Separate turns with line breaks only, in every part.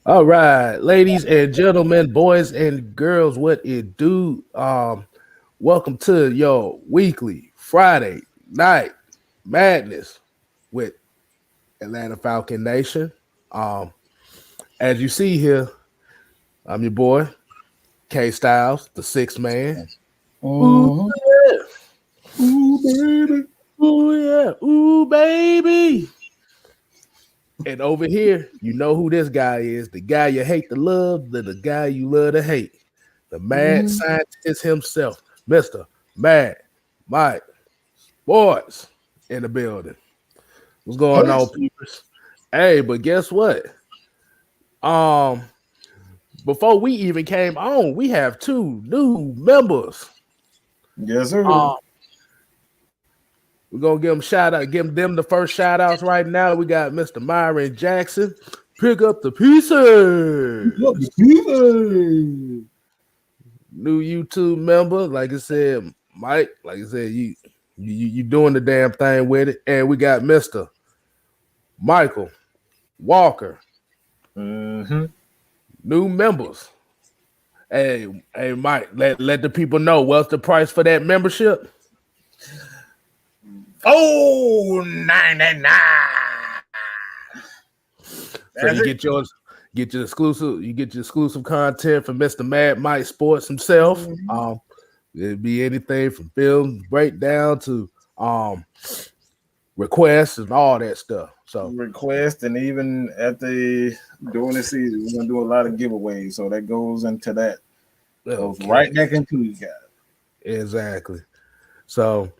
All right, ladies and gentlemen, boys and girls, what it do? Welcome to your weekly Friday night madness with Atlanta Falcon Nation. Um, as you see here, I'm your boy K Styles, the sixth man. Ooh
Mm-hmm.
yeah,
Ooh, baby.
ooh yeah, ooh baby. And over here, you know who this guy is. The guy you hate to love, the guy you love to hate. The mad
Mm-hmm.
scientist himself, Mr. Mad Mike Boys in the building. What's going on, peepers? Hey, but guess what? Um, before we even came on, we have two new members.
Yes, sir.
Um, we're gonna give them shout out, give them the first shout outs right now. We got Mr. Myron Jackson. Pick up the
Love the
pieces.
people.
New YouTube member. Like I said, Mike. Like I said, you doing the damn thing with it. And we got Mister Michael Walker.
Mm-hmm.
New members. Hey, Mike. Let the people know what's the price for that membership.
Oh, 99.
So
That's
you
it.
get yours. Get your exclusive. You get your exclusive content from Mister Mad Mike Sports himself.
Mm-hmm.
It'd be anything from film breakdown to um requests and all that stuff. So
Request, and even at the during the season, we're gonna do a lot of giveaways. So that goes into that. Goes right
okay,
back into you guys.
exactly. So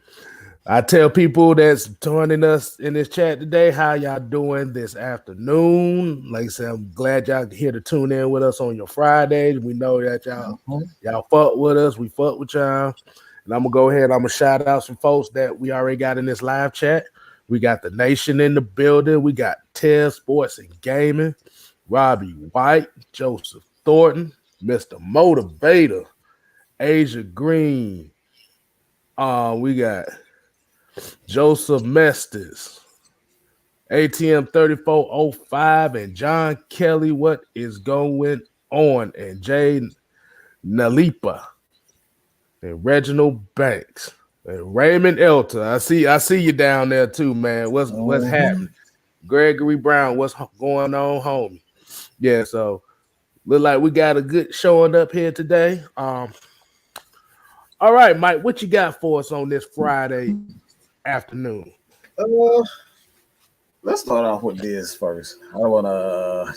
I tell people that's joining us in this chat today, how y'all doing this afternoon? Like I said, I'm glad y'all here to tune in with us on your Fridays. We know that
Mm-hmm.
y'all fuck with us. We fuck with y'all. And I'm gonna go ahead. I'm gonna shout out some folks that we already got in this live chat. We got the Nation in the building. We got Ted Sports and Gaming, Robbie White, Joseph Thornton, Mr. Motivator, Asia Green. We got Joseph Mestis, ATM 3405, and John Kelly. What is going on? And Jay Nalipa and Reginald Banks and Raymond Elter. I see you down there too, man. What's
Mm-hmm.
happening? Gregory Brown, what's going on, homie? Yeah, so look like we got a good showing up here today. All right, Mike, what you got for us on this Friday afternoon?
Uh, let's start off with this first. I wanna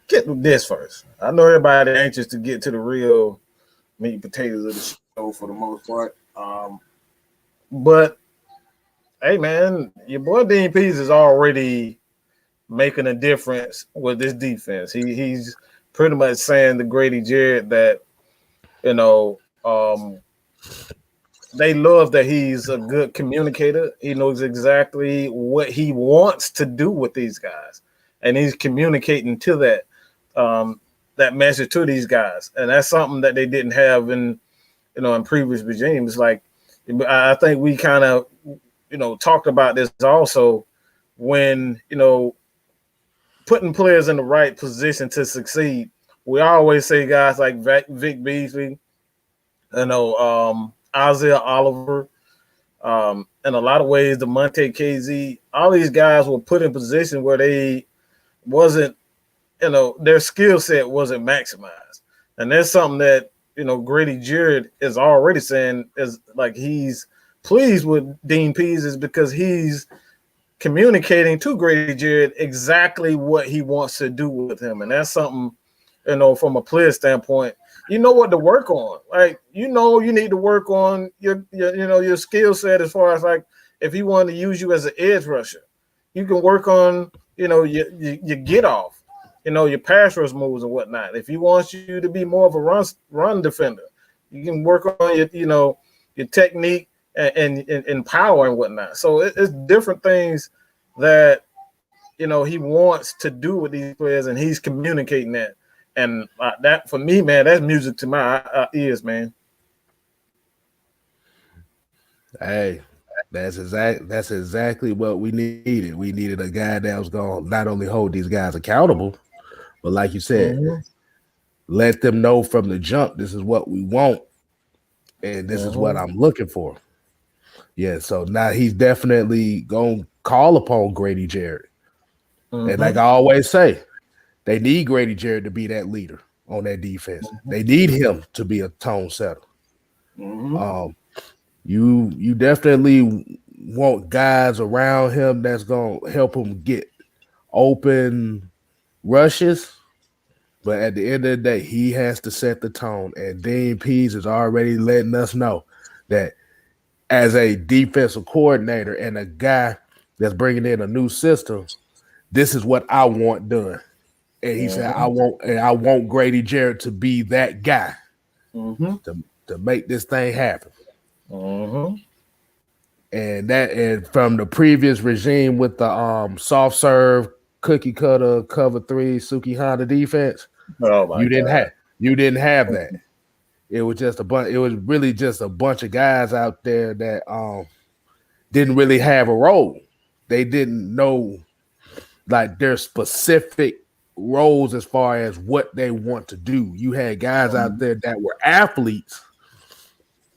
get with this first. I know everybody anxious to get to the real meat and potatoes of the show for the most part. But hey, man, your boy Dean Pease is already making a difference with this defense. He's pretty much saying to Grady Jarrett that you know they love that he's a good communicator. He knows exactly what he wants to do with these guys, and he's communicating to that message to these guys, and that's something that they didn't have in previous regimes. Like I think we kind of talked about this also when putting players in the right position to succeed. We always say guys like Vic Beasley, Isaiah Oliver, in a lot of ways, the Monte KZ, all these guys were put in position where they wasn't, their skill set wasn't maximized. And that's something that, Grady Jarrett is already saying is like he's pleased with Dean Pease is because he's communicating to Grady Jarrett exactly what he wants to do with him. And that's something, from a player standpoint, you know what to work on. Like, you need to work on your skill set as far as like if he wanted to use you as an edge rusher, you can work on, your get off, your pass rush moves and whatnot. If he wants you to be more of a run defender, you can work on your technique and power and whatnot. So it's different things that he wants to do with these players, and he's communicating that. And that for me, man, that's music to my ears, man.
Hey. That's exactly what we needed. We needed a guy that was going to not only hold these guys accountable, but like you said, let them know from the jump, this is what we want, and this is what I'm looking for. Yeah, so now he's definitely going to call upon Grady Jarrett. And like I always say, they need Grady Jarrett to be that leader on that defense. They need him to be a tone setter. You definitely want guys around him that's going to help him get open rushes. But at the end of the day, he has to set the tone. And Dean Pease is already letting us know that as a defensive coordinator and a guy that's bringing in a new system, this is what I want done. And he said, I want Grady Jarrett to be that guy to make this thing happen. And from the previous regime with the soft serve, cookie cutter, cover three, Suki Honda defense, you didn't have that. It was just a bunch. It was really just a bunch of guys out there that didn't really have a role. They didn't know like their specific roles as far as what they want to do. You had guys out there that were athletes,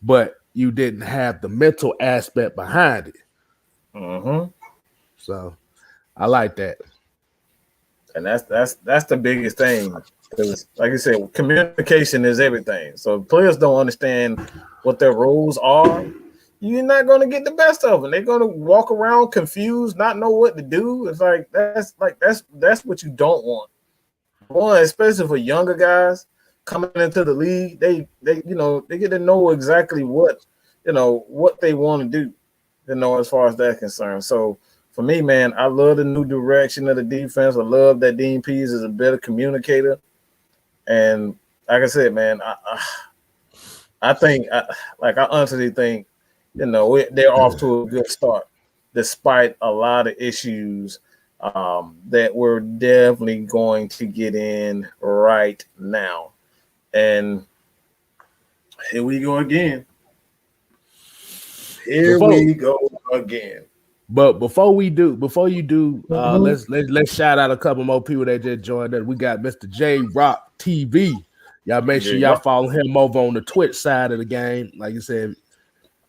but you didn't have the mental aspect behind it. So I like that.
And that's the biggest thing. Because like I said, communication is everything. So if players don't understand what their roles are, you're not going to get the best of them. They're going to walk around confused, not know what to do. It's that's what you don't want. One, especially for younger guys coming into the league, they get to know exactly what they want to do, as far as that's concerned. So for me, man, I love the new direction of the defense. I love that Dean Pease is a better communicator. And like I said, man, I honestly think, they're off to a good start, despite a lot of issues that we're definitely going to get in right now. And here we go again.
But before you do, let's shout out a couple more people that just joined us. We got Mr. J Rock TV. Y'all make sure y'all follow him over on the Twitch side of the game. Like I said,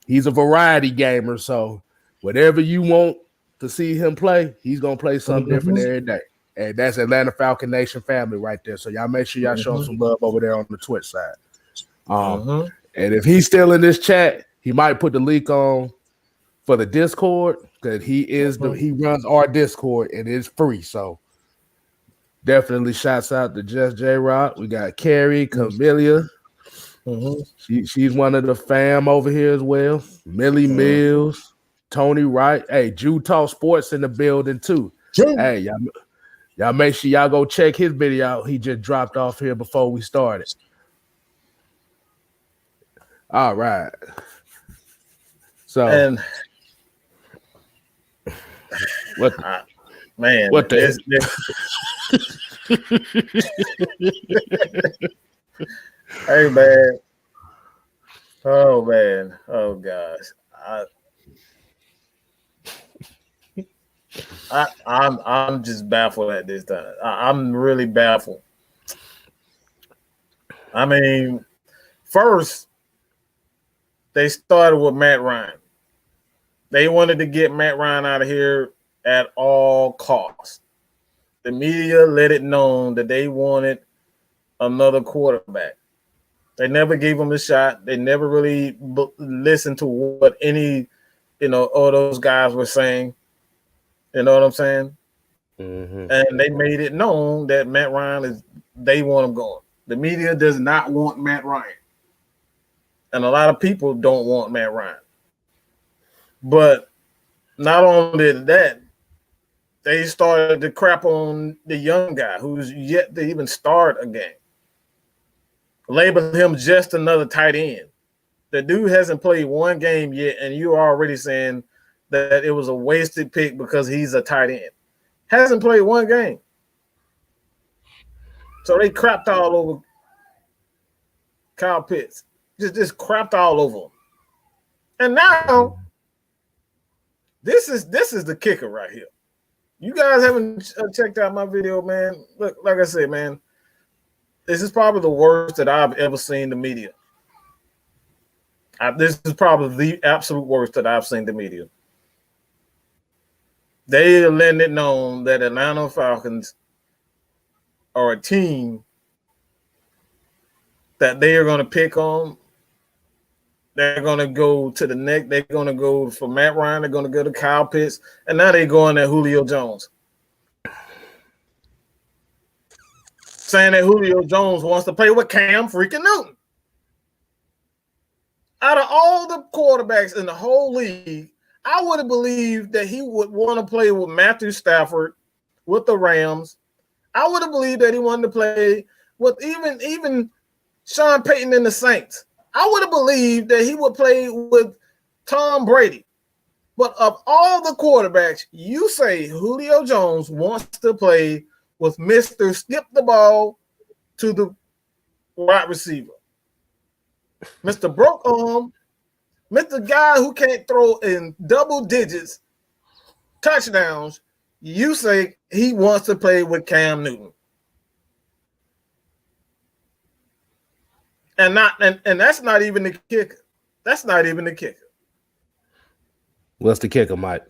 he's a variety gamer, so whatever you want to see him play, he's gonna play something different every day. And that's Atlanta Falcon Nation family right there. So y'all make sure y'all show him some love over there on the Twitch side. And if he's still in this chat, he might put the link on for the Discord, because he runs our Discord and it's free. So definitely shouts out to Just J Rock. We got Carrie, Camellia. She's one of the fam over here as well. Millie Mills, Tony Wright. Hey, Jude Talk Sports in the building too. Hey, y'all make sure y'all go check his video out. He just dropped off here before we started. All right. So what the
hey man. Oh man. Oh gosh. I'm just baffled at this time. I'm really baffled. I mean, first they started with Matt Ryan. They wanted to get Matt Ryan out of here at all costs. The media let it known that they wanted another quarterback. They never gave him a shot. They never really listened to what any, all those guys were saying. You know what I'm saying? And they made it known that Matt Ryan they want him going. The media does not want Matt Ryan. And a lot of people don't want Matt Ryan. But not only that, they started to crap on the young guy who's yet to even start a game. Label him just another tight end. The dude hasn't played one game yet, and you're already saying that it was a wasted pick because he's a tight end. Hasn't played one game. So they crapped all over Kyle Pitts. Just crapped all over him. And now This is the kicker right here. You guys haven't checked out my video, man. Look, like I said, man, this is probably the worst that I've ever seen the media. This is probably the absolute worst that I've seen the media. They are letting it known that Atlanta Falcons are a team that they are going to pick on. They're going to go to the neck. They're going to go for Matt Ryan. They're going to go to Kyle Pitts. And now they're going at Julio Jones. Saying that Julio Jones wants to play with Cam freaking Newton. Out of all the quarterbacks in the whole league, I would have believed that he would want to play with Matthew Stafford with the Rams. I would have believed that he wanted to play with even Sean Payton and the Saints. I would have believed that he would play with Tom Brady. But of all the quarterbacks, you say Julio Jones wants to play with Mr. Skip the ball to the wide receiver. Mr. Broke Arm, Mr. Guy who can't throw in double digits touchdowns, you say he wants to play with Cam Newton. And that's not even the kicker. That's not even the kicker.
What's the kicker, Mike?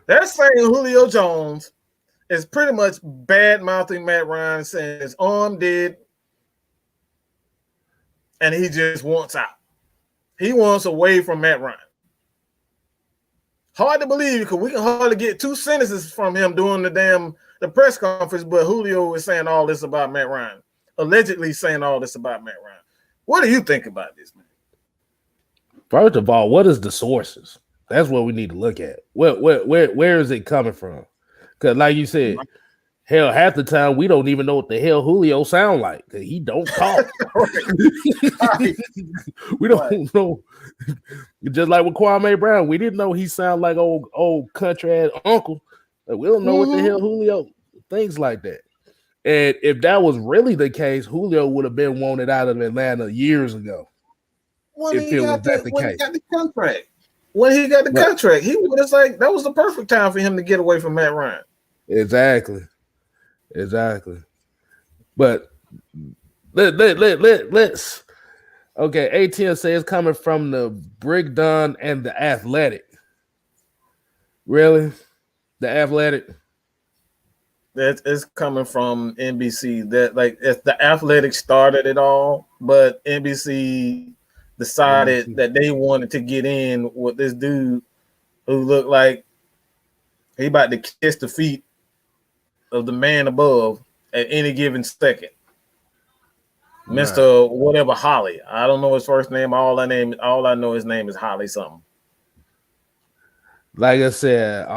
They're saying Julio Jones is pretty much bad-mouthing Matt Ryan, saying his arm did, and he just wants out. He wants away from Matt Ryan. Hard to believe because we can hardly get two sentences from him during the press conference, but Julio is saying all this about Matt Ryan, allegedly saying all this about Matt Ryan. What do you think about this, man?
First of all, what is the sources? That's what we need to look at. Where is it coming from? Because like you said, hell, half the time we don't even know what the hell Julio sound like because he don't talk. We don't know. Just like with Kwame Brown, we didn't know he sound like old country ass uncle. Like, we don't know what the hell Julio, things like that. And if that was really the case, Julio would have been wanted out of Atlanta years ago.
When he got the contract. When he got the contract, he was like, that was the perfect time for him to get away from Matt Ryan.
Exactly. But let's okay. ATN says it's coming from the Brick Dunn and the Athletic. Really? The Athletic?
That is coming from NBC. That like if the Athletic started it all, but NBC decided that they wanted to get in with this dude who looked like he about to kiss the feet of the man above at any given second. Right. Mr. Whatever Holly. I don't know his first name. All I know his name is Holly something.
Like I said,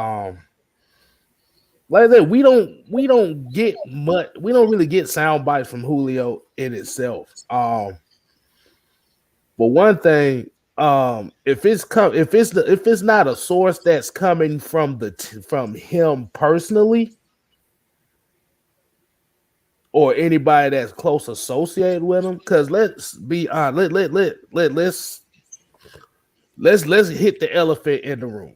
like that, we don't get much. We don't really get sound bites from Julio in itself. But one thing, if it's not a source that's coming from him personally, or anybody that's close associated with him, because let's be honest, let's hit the elephant in the room.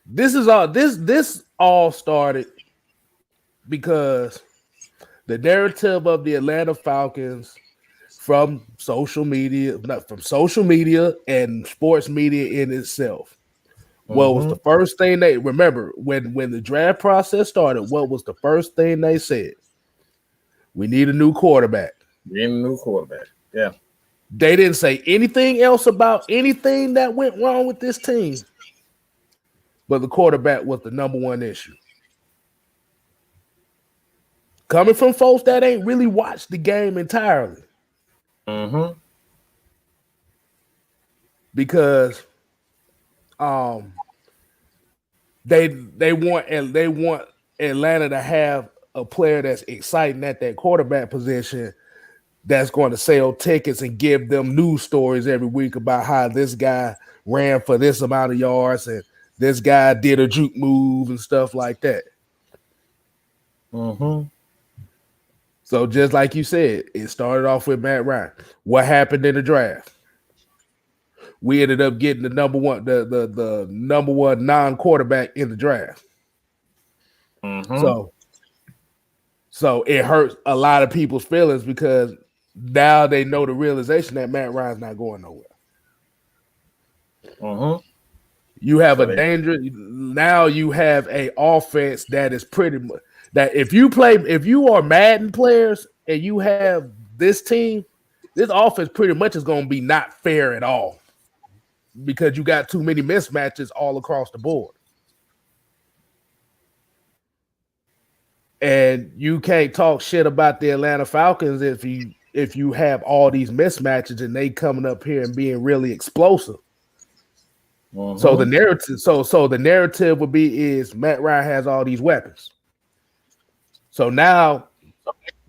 This all started because the narrative of the Atlanta Falcons from social media and sports media in itself. What was the first thing they remember when the draft process started? What was the first thing they said? We need a new quarterback.
Yeah.
They didn't say anything else about anything that went wrong with this team. But the quarterback was the number one issue. Coming from folks that ain't really watched the game entirely. Because they want Atlanta to have a player that's exciting at that quarterback position that's going to sell tickets and give them news stories every week about how this guy ran for this amount of yards and this guy did a juke move and stuff like that. So just like you said, it started off with Matt Ryan. What happened in the draft? We ended up getting the number one, the number one non-quarterback in the draft.
Mm-hmm.
So it hurts a lot of people's feelings because now they know the realization that Matt Ryan's not going nowhere.
Mm-hmm.
You have a danger. Now you have a offense that is pretty much that if you are Madden players and you have this team, this offense pretty much is going to be not fair at all because you got too many mismatches all across the board. And you can't talk shit about the Atlanta Falcons if you have all these mismatches and they coming up here and being really explosive. Mm-hmm. So the narrative would be is Matt Ryan has all these weapons. So now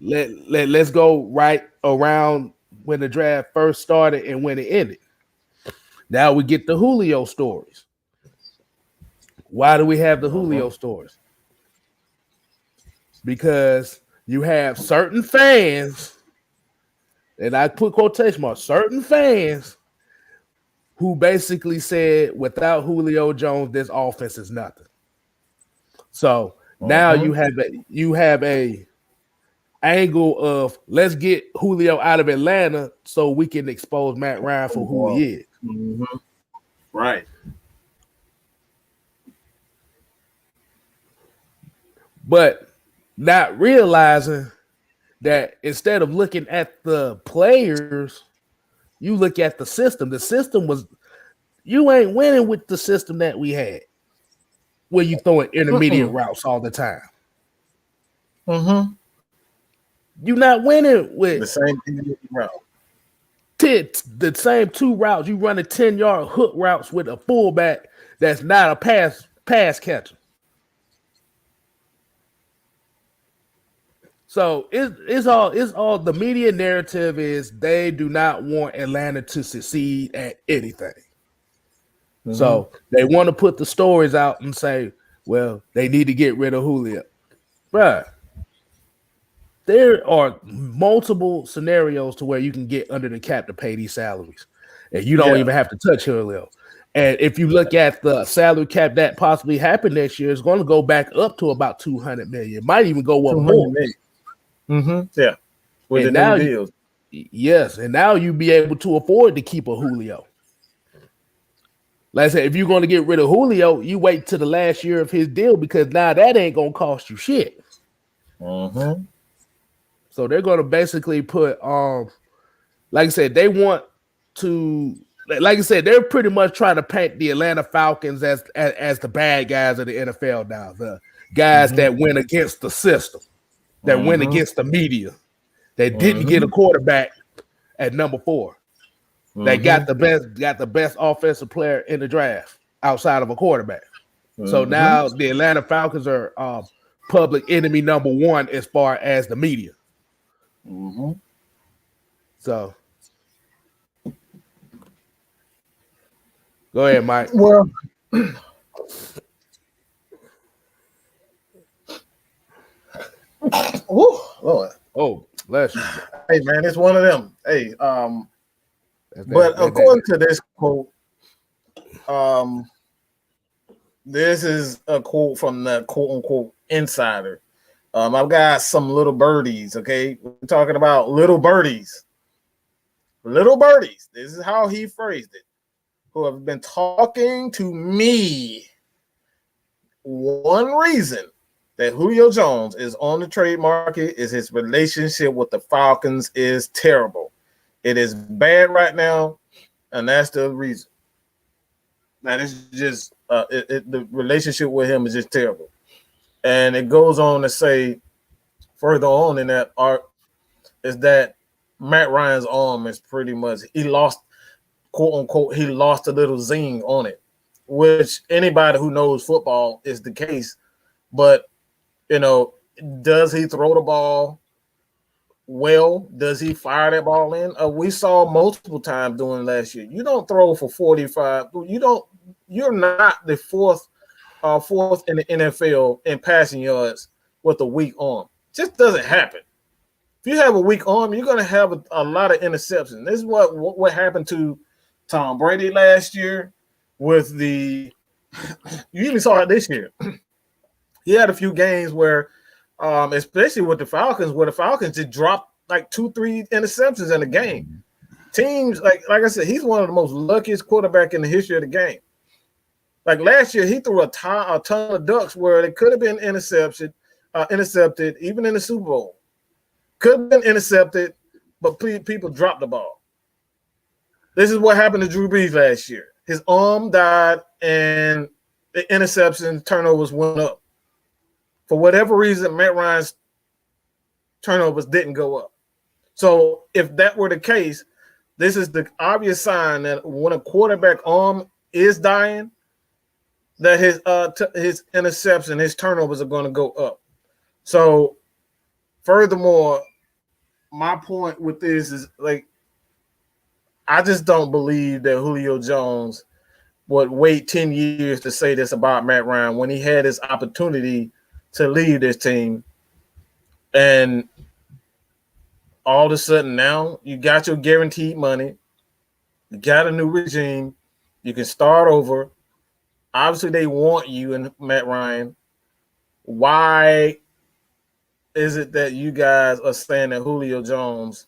let's go right around when the draft first started and when it ended. Now we get the Julio stories. Why do we have the Julio stories? Because you have certain fans, and I put quotation marks, certain fans who basically said without Julio Jones, this offense is nothing. So now you have a angle of let's get Julio out of Atlanta so we can expose Matt Ryan for who he is.
Mm-hmm. Right.
But not realizing that instead of looking at the players, you look at the system. The system was you ain't winning with the system that we had, where you throwing intermediate routes all the time.
Mm-hmm.
You're not winning with
the same intermediate route.
The same two routes. You running 10-yard hook routes with a fullback that's not a pass catcher. So it's all the media narrative is they do not want Atlanta to succeed at anything. Mm-hmm. So they want to put the stories out and say, well, they need to get rid of Julio. Bruh, there are multiple scenarios to where you can get under the cap to pay these salaries. And you don't even have to touch Julio. And if you look at the salary cap that possibly happened next year, it's going to go back up to about $200 million. It might even go up more.
Mm-hmm. Yeah.
With and the new deals. Yes. And now you'll be able to afford to keep a Julio. Like I said, if you're going to get rid of Julio, you wait till the last year of his deal because now that ain't going to cost you shit.
Mm-hmm.
So they're going to basically put, like I said, they want to, like I said, they're pretty much trying to paint the Atlanta Falcons as the bad guys of the NFL now, the guys that went against the system. That went against the media. That didn't get a quarterback at number 4. That got the best offensive player in the draft outside of a quarterback. So now the Atlanta Falcons are public enemy number 1 as far as the media. So go ahead, Mike.
Well, woo, Lord.
Oh, bless you.
Hey, man, it's one of them. Hey, but according to this quote, this is a quote from the quote-unquote insider. I've got some little birdies, okay? We're talking about little birdies. Little birdies. This is how he phrased it. Who have been talking to me. One reason that Julio Jones is on the trade market is his relationship with the Falcons is terrible. It is bad right now, and that's the reason. That is just the relationship with him is just terrible. And it goes on to say further on in that art is that Matt Ryan's arm is pretty much he lost, quote unquote, he lost a little zing on it, which anybody who knows football is the case. But you know, does he throw the ball well? Does he fire that ball in? We saw multiple times during last year. You don't throw for 45. You're not the fourth in the NFL in passing yards with a weak arm. Just doesn't happen. if you have a weak arm, you're going to have a lot of interceptions. This is what happened to Tom Brady last year with the – you even saw it this year. He had a few games where, especially with the Falcons, where the Falcons just dropped like 2-3 interceptions in the game. Teams, like I said, he's one of the most luckiest quarterback in the history of the game. Like last year, he threw a ton of ducks where it could have been intercepted, even in the Super Bowl. Could have been intercepted, but people dropped the ball. This is what happened to Drew Brees last year. His arm died, and the interception turnovers went up. For whatever reason, Matt Ryan's turnovers didn't go up. So if that were the case, this is the obvious sign that when a quarterback arm is dying, that his interception, his turnovers are going to go up. So furthermore, my point with this is like, I just don't believe that Julio Jones would wait 10 years to say this about Matt Ryan when he had his opportunity to leave this team. And all of a sudden now you got your guaranteed money. You got a new regime. You can start over. Obviously, they want you and Matt Ryan. Why is it that you guys are saying that Julio Jones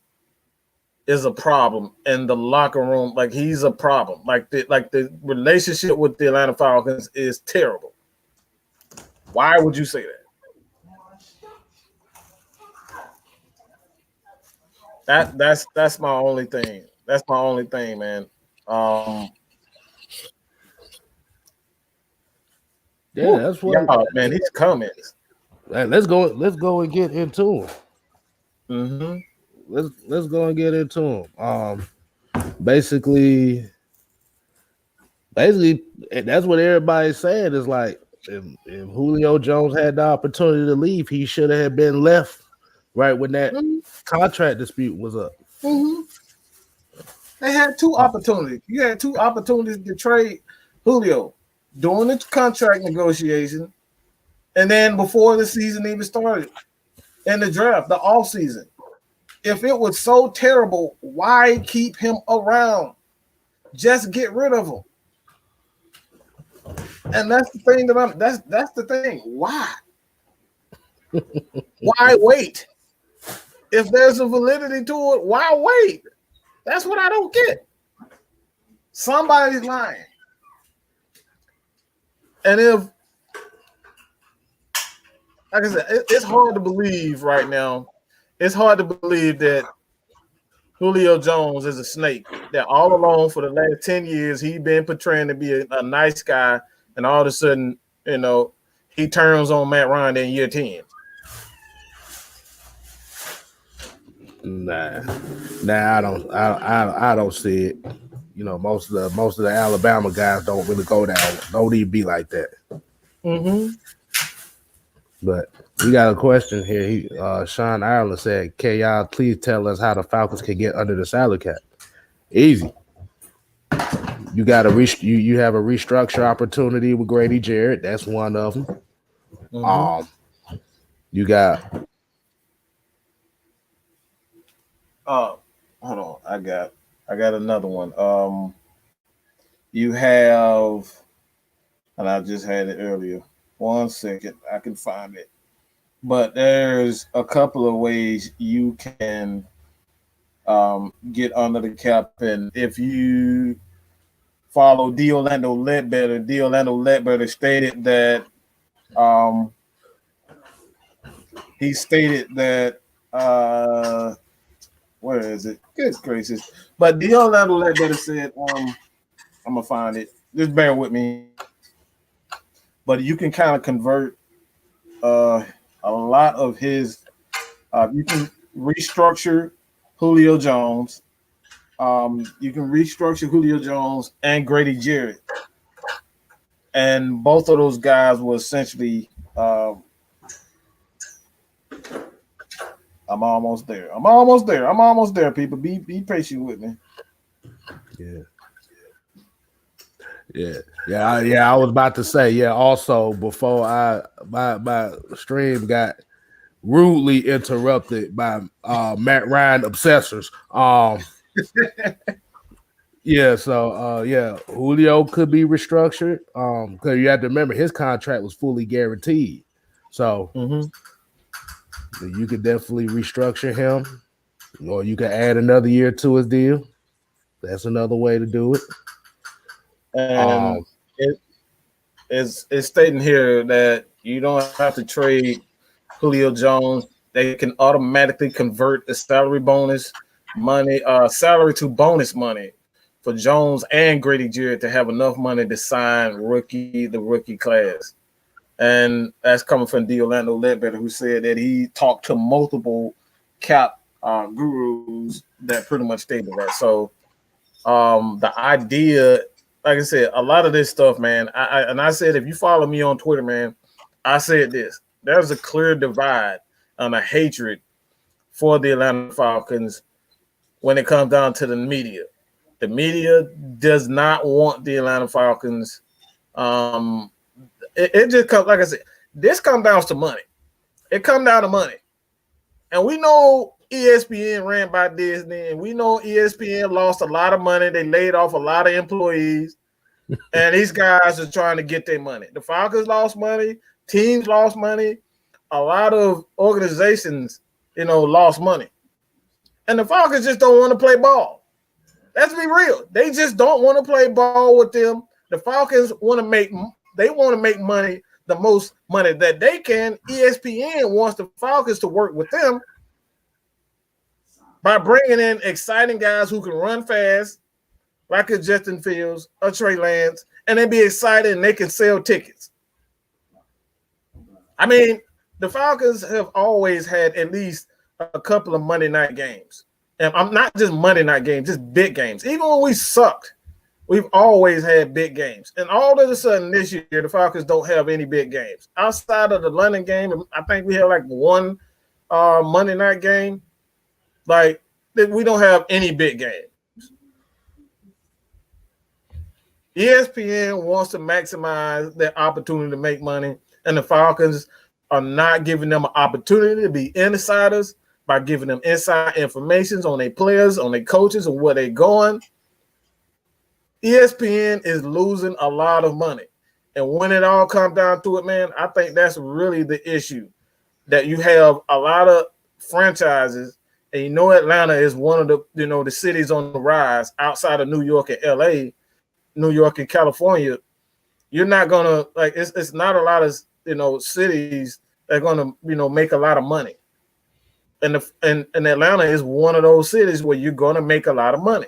is a problem in the locker room? Like he's a problem. Like the relationship with the Atlanta Falcons is terrible. Why would you say that? That's my only thing. That's my only thing, man.
Yeah, that's what.
Man, his comments.
Let's go and get into him.
Mm-hmm.
Let's go and get into him. Basically, that's what everybody's saying is like if Julio Jones had the opportunity to leave, he should have been left right when that contract dispute was up.
Mm-hmm. They had two opportunities. You had two opportunities to trade Julio during the contract negotiation, and then before the season even started, in the draft, the offseason. If it was so terrible, why keep him around? Just get rid of him. And that's the thing that's the thing. Why? Why wait? If there's a validity to it, why wait? That's what I don't get. Somebody's lying. And if, like I said, it's hard to believe right now. It's hard to believe that Julio Jones is a snake. That all along for the last 10 years, he's been portraying to be a nice guy, and all of a sudden, he turns on Matt Ryan in year 10.
Nah, I don't see it. Most of the Alabama guys don't really go down. Don't even be like that.
Mm-hmm.
But we got a question here. Sean Ireland said, "Can y'all please tell us how the Falcons can get under the salary cap?" Easy. You got you have a restructure opportunity with Grady Jarrett. That's one of them. Mm-hmm. You got.
Hold on. I got another one. You have, and I just had it earlier. 1 second, I can find it. But there's a couple of ways you can get under the cap, and if you follow Orlando Ledbetter stated that he stated that where is it? Good gracious. But Orlando Ledbetter said, I'm gonna find it. Just bear with me. But you can kind of convert a lot of his you can restructure Julio Jones. You can restructure Julio Jones and Grady Jarrett. And both of those guys were essentially I'm almost there. People. Be patient with me.
Yeah. I was about to say, also before my stream rudely interrupted by Matt Ryan obsessors. Yeah, so yeah, Julio could be restructured. Because you have to remember his contract was fully guaranteed. So you could definitely restructure him, or you could add another year to his deal. That's another way to do it.
And it's stating here that you don't have to trade Julio Jones. They can automatically convert the salary bonus money, salary to bonus money for Jones and Grady Jarrett to have enough money to sign the rookie class. And that's coming from D. Orlando Ledbetter, who said that he talked to multiple cap gurus that pretty much stated that. So the idea, like I said, a lot of this stuff, man, I said, if you follow me on Twitter, man, I said this. There's a clear divide and a hatred for the Atlanta Falcons when it comes down to the media. The media does not want the Atlanta Falcons. It just comes, like I said, this comes down to money. It comes down to money. And we know ESPN ran by Disney, and we know ESPN lost a lot of money. They laid off a lot of employees, and these guys are trying to get their money. The Falcons lost money. Teams lost money. A lot of organizations, lost money. And the Falcons just don't want to play ball. Let's be real. They just don't want to play ball with them. The Falcons want to make money, the most money that they can. ESPN wants the Falcons to work with them by bringing in exciting guys who can run fast, like a Justin Fields, a Trey Lance, and they be excited and they can sell tickets. I mean, the Falcons have always had at least a couple of Monday night games. And I'm not just Monday night games, just big games. Even when we sucked, we've always had big games. And all of a sudden this year, the Falcons don't have any big games. Outside of the London game, I think we have like one Monday night game. Like, we don't have any big games. ESPN wants to maximize their opportunity to make money, and the Falcons are not giving them an opportunity to be insiders by giving them inside information on their players, on their coaches, and where they're going. ESPN is losing a lot of money. And when it all comes down to it, man, I think that's really the issue, that you have a lot of franchises, and Atlanta is one of the, the cities on the rise outside of New York and LA, New York and California. You're not going to, like, it's not a lot of, cities that are going to, make a lot of money. And Atlanta is one of those cities where you're going to make a lot of money.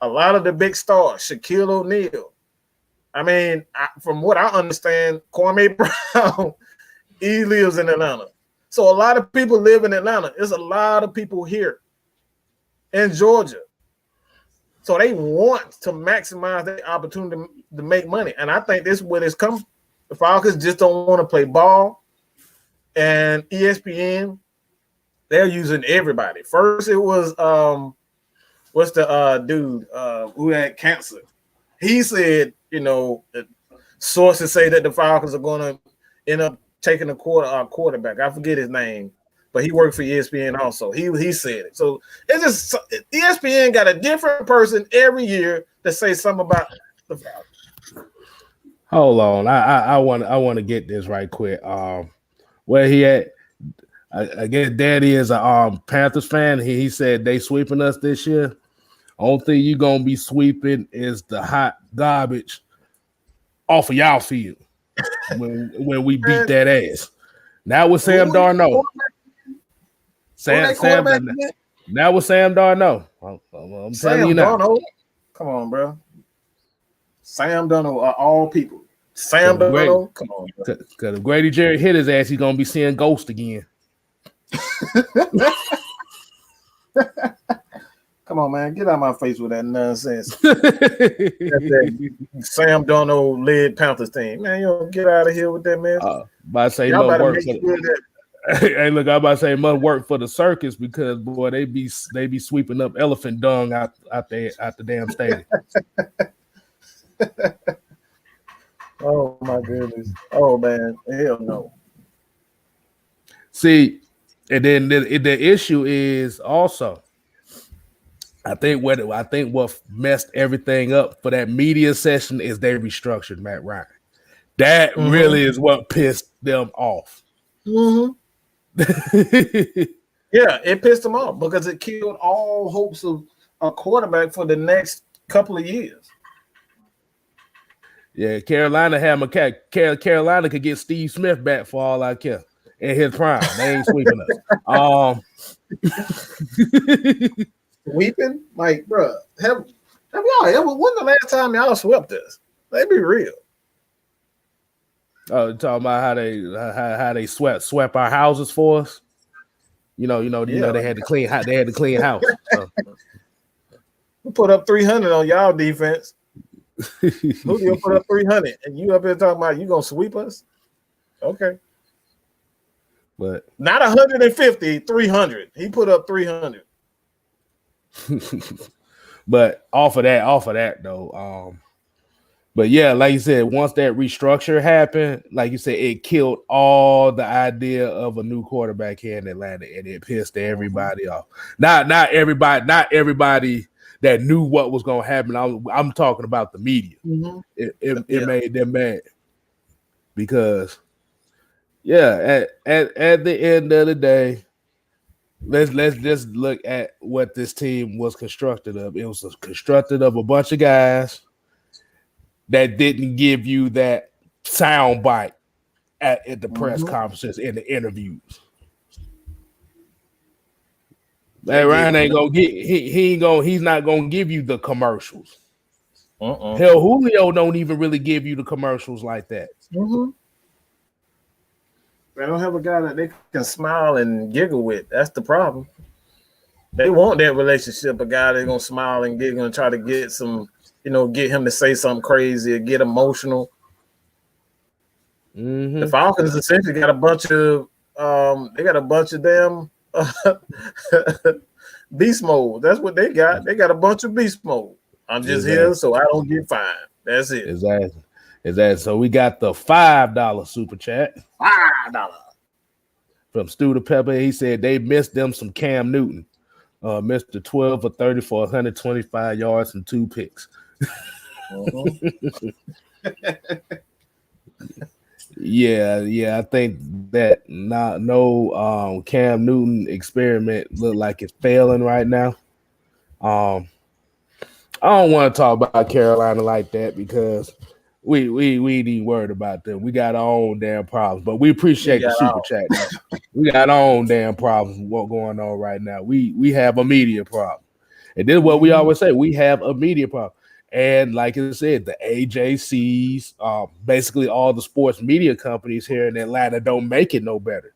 A lot of the big stars, Shaquille O'Neal. I mean, from what I understand, Kwame Brown, he lives in Atlanta. So a lot of people live in Atlanta. There's a lot of people here in Georgia. So they want to maximize their opportunity to make money. And I think this is where this comes. The Falcons just don't want to play ball. And ESPN, they're using everybody. First, it was what's the dude who had cancer? He said, sources say that the Falcons are going to end up taking a quarterback. I forget his name, but he worked for ESPN also. He said it. So it's just ESPN got a different person every year that say something about the Falcons.
Hold on, I want to get this right quick. Where he at? I guess Daddy is a Panthers fan. He said they sweeping us this year. Only thing you gonna be sweeping is the hot garbage off of y'all field when we beat that ass. Now with Sam Darnold. Now with Sam Darnold. I'm telling you now.
Darnold. Come on, bro. Sam Darnold are all people. Sam Darnold. Come on.
Because if Grady Jarrett hit his ass, he's gonna be seeing Ghost again.
Come on, man. Get out of my face with that nonsense. that Sam Darnold led Panthers team. Man, you don't get out of here with that, man.
I say no work for hey, look, I'm about to say must work for the circus because boy, they be sweeping up elephant dung out the damn stadium.
Oh my goodness. Oh man, hell no.
See, And then the issue is also, I think what messed everything up for that media session is they restructured Matt Ryan. That
Mm-hmm.
really is what pissed them off.
Mm-hmm. Yeah, it pissed them off because it killed all hopes of a quarterback for the next couple of years.
Yeah, Carolina had Carolina could get Steve Smith back for all I care in his prime. They ain't sweeping us.
Weeping, like, bro, have y'all ever? When the last time y'all swept us? Let's be real.
Talking about how they swept our houses for us. You know, they had to clean house. So.
We put up 300 on y'all defense. Julio put up 300, and you up here talking about you gonna sweep us? Okay,
but
not 150, 300. He put up 300.
But off of that though, but yeah, like you said, once that restructure happened, like you said, it killed all the idea of a new quarterback here in Atlanta, and it pissed everybody off. Not everybody that knew what was going to happen. I'm talking about the media.
Mm-hmm.
It made them mad because, yeah, at the end of the day, let's just look at what this team was constructed of. It was constructed of a bunch of guys that didn't give you that sound bite at the press conferences and the interviews. Man, Ryan ain't gonna get he's not gonna give you the commercials. Hell, Julio don't even really give you the commercials like that.
Mm-hmm. They don't have a guy that they can smile and giggle with. That's the problem. They want that relationship, a guy that's gonna smile and giggle and try to get some, get him to say something crazy or get emotional.
Mm-hmm.
The Falcons essentially got a bunch of damn beast mode. That's what they got. They got a bunch of beast mode. I'm just here so I don't get fined. That's it.
Exactly. So we got the $5 super chat.
$5
from Stu the Pepper. He said they missed them some Cam Newton. Mr. 12 for 30 for 125 yards and 2 picks. Yeah, I think that no Cam Newton experiment look like it's failing right now. I don't want to talk about Carolina like that because we ain't even worried about them. We got our own damn problems, but we appreciate the super chat. We got our own damn problems with what's going on right now. We have a media problem. And this is what we always say. We have a media problem. And like I said, the AJCs, basically all the sports media companies here in Atlanta don't make it no better.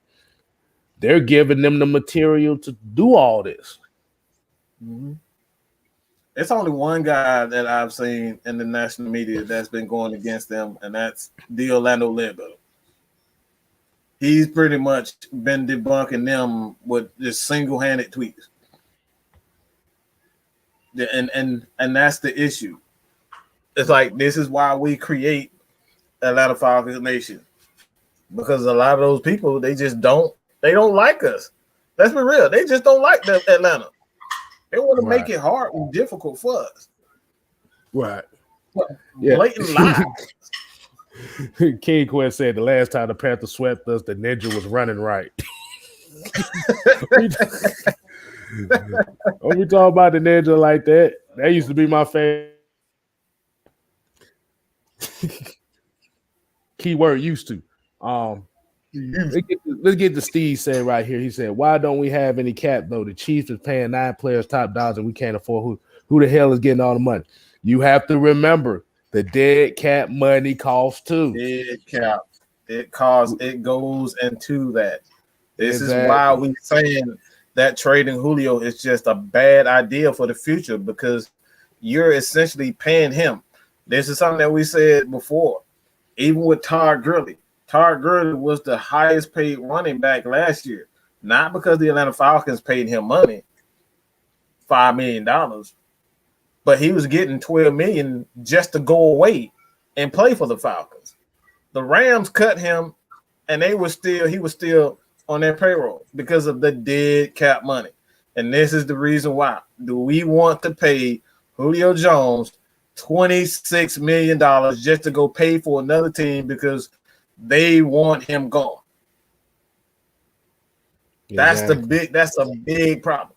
They're giving them the material to do all this.
Mm-hmm. It's only one guy that I've seen in the national media that's been going against them, and that's the Orlando Ledbetter. He's pretty much been debunking them with just single-handed tweets. And that's the issue. It's like this is why we create Atlanta Falcons Nation. Because a lot of those people, they don't like us. Let's be real. They just don't like Atlanta. They want to make it hard and difficult for us.
Right.
Blatant lies.
King Quest said the last time the Panthers swept us, the ninja was running right. When we talk about the ninja like that, that used to be my favorite. Keyword used to. Let's get to Steve saying right here. He said, "Why don't we have any cap though? The Chiefs is paying 9 players top dollars, and we can't afford who the hell is getting all the money? You have to remember the dead cap money costs too.
Dead cap, it goes into that. This is why we're saying that trading Julio is just a bad idea for the future because you're essentially paying him. This is something that we said before, even with Todd Gurley. Todd Gurley was the highest paid running back last year, not because the Atlanta Falcons paid him money, $5 million, but he was getting $12 million just to go away and play for the Falcons. The Rams cut him, and he was still on their payroll because of the dead cap money. And this is the reason why. Do we want to pay Julio Jones $26 million just to go pay for another team because they want him gone?
Exactly.
That's a big problem.